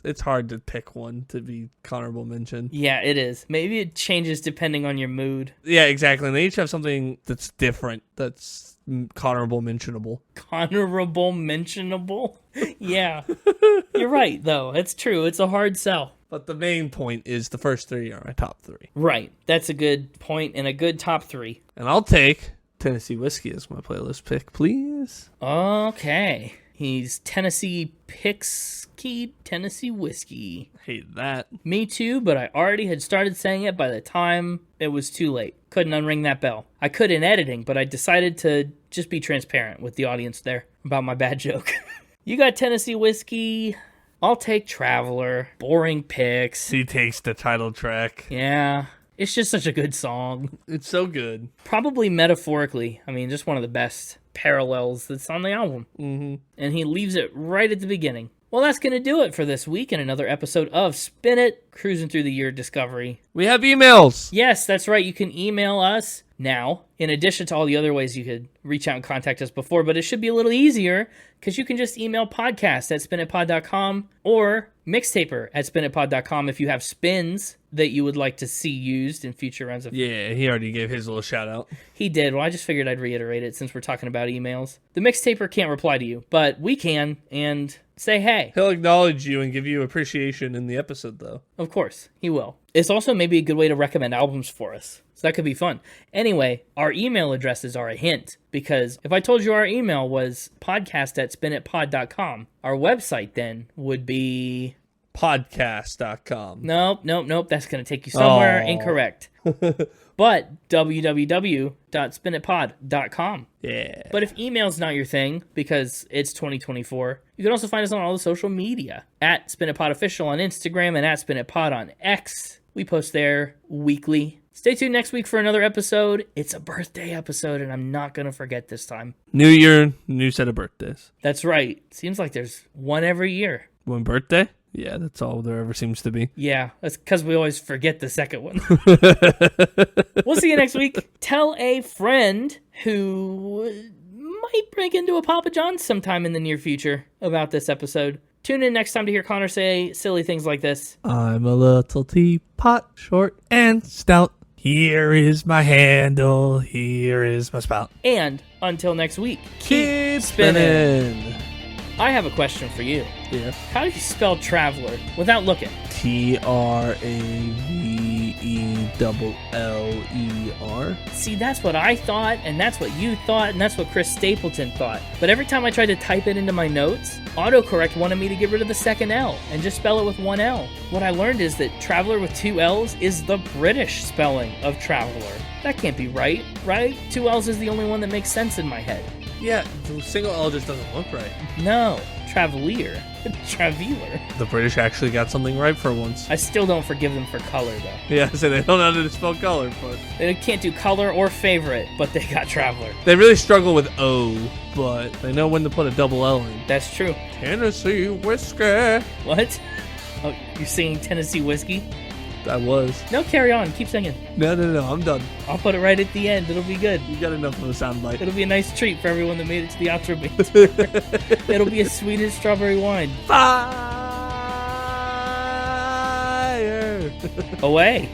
Speaker 3: It's hard to pick one to be honorable mention.
Speaker 1: Yeah, it is. Maybe it changes depending on your mood.
Speaker 3: Yeah, exactly. And they each have something that's different, that's honorable mentionable.
Speaker 1: Honorable mentionable? Yeah. You're right, though. It's true. It's a hard sell.
Speaker 3: But the main point is the first 3 are my top 3.
Speaker 1: Right. That's a good point and a good top 3.
Speaker 3: And I'll take Tennessee Whiskey as my playlist pick, please.
Speaker 1: Okay. He's Tennessee picks key Tennessee Whiskey.
Speaker 3: Hate that.
Speaker 1: Me too, but I already had started saying it by the time it was too late. Couldn't unring that bell. I could in editing, but I decided to just be transparent with the audience there about my bad joke. You got Tennessee Whiskey. I'll take Traveler. Boring picks.
Speaker 3: He takes the title track.
Speaker 1: Yeah. It's just such a good song.
Speaker 3: It's so good.
Speaker 1: Probably metaphorically. I mean, just one of the best parallels that's on the album.
Speaker 3: Mm-hmm.
Speaker 1: And he leaves it right at the beginning. Well, that's going to do it for this week in another episode of Spin It, Cruising Through the Year Discovery.
Speaker 3: We have emails.
Speaker 1: Yes, that's right. You can email us now, in addition to all the other ways you could reach out and contact us before, but it should be a little easier because you can just email podcast@spinitpod.com or mixtaper@spinitpod.com if you have spins that you would like to see used in future rounds of...
Speaker 3: Yeah, he already gave his little shout out.
Speaker 1: He did. Well, I just figured I'd reiterate it since we're talking about emails. The Mixtaper can't reply to you, but we can, and say hey.
Speaker 3: He'll acknowledge you and give you appreciation in the episode, though.
Speaker 1: Of course, he will. It's also maybe a good way to recommend albums for us. So that could be fun. Anyway, our email addresses are a hint, because if I told you our email was podcast@spinitpod.com, our website then would be...
Speaker 3: podcast.com.
Speaker 1: Nope. That's going to take you somewhere
Speaker 3: Aww.
Speaker 1: incorrect. But www.spinitpod.com.
Speaker 3: Yeah.
Speaker 1: But if email's not your thing, because it's 2024, you can also find us on all the social media. At SpinItPodOfficial on Instagram and at SpinItPod on X. We post there weekly. Stay tuned next week for another episode. It's a birthday episode, and I'm not going to forget this time.
Speaker 3: New year, new set of birthdays.
Speaker 1: That's right. Seems like there's one every year.
Speaker 3: One birthday? Yeah, that's all there ever seems to be.
Speaker 1: Yeah, that's because we always forget the second one. We'll see you next week. Tell a friend who might break into a Papa John's sometime in the near future about this episode. Tune in next time to hear Connor say silly things like this.
Speaker 3: I'm a little teapot, short and stout. Here is my handle, here is my spout.
Speaker 1: And until next week,
Speaker 3: Keep spinning.
Speaker 1: I have a question for you.
Speaker 3: Yeah.
Speaker 1: How do you spell traveler without looking?
Speaker 3: TRAVELLER.
Speaker 1: See, that's what I thought, and that's what you thought, and that's what Chris Stapleton thought. But every time I tried to type it into my notes, autocorrect wanted me to get rid of the second L and just spell it with one L. What I learned is that traveler with two L's is the British spelling of traveler. That can't be right? Two L's is the only one that makes sense in my head.
Speaker 3: Yeah, the single L just doesn't look right.
Speaker 1: No, travelier. Traveler.
Speaker 3: The British actually got something right for once.
Speaker 1: I still don't forgive them for color, though.
Speaker 3: Yeah, so they don't know how to spell color, but...
Speaker 1: They can't do color or favorite, but they got traveler.
Speaker 3: They really struggle with O, but they know when to put a double L in.
Speaker 1: That's true.
Speaker 3: Tennessee Whiskey.
Speaker 1: What? Oh, you're singing Tennessee Whiskey?
Speaker 3: I was.
Speaker 1: No, carry on. Keep singing.
Speaker 3: No, I'm done.
Speaker 1: I'll put it right at the end. It'll be good.
Speaker 3: You got enough of a soundbite.
Speaker 1: It'll be a nice treat for everyone that made it to the outro beat. It'll be a Swedish strawberry wine.
Speaker 3: Fire!
Speaker 1: Away.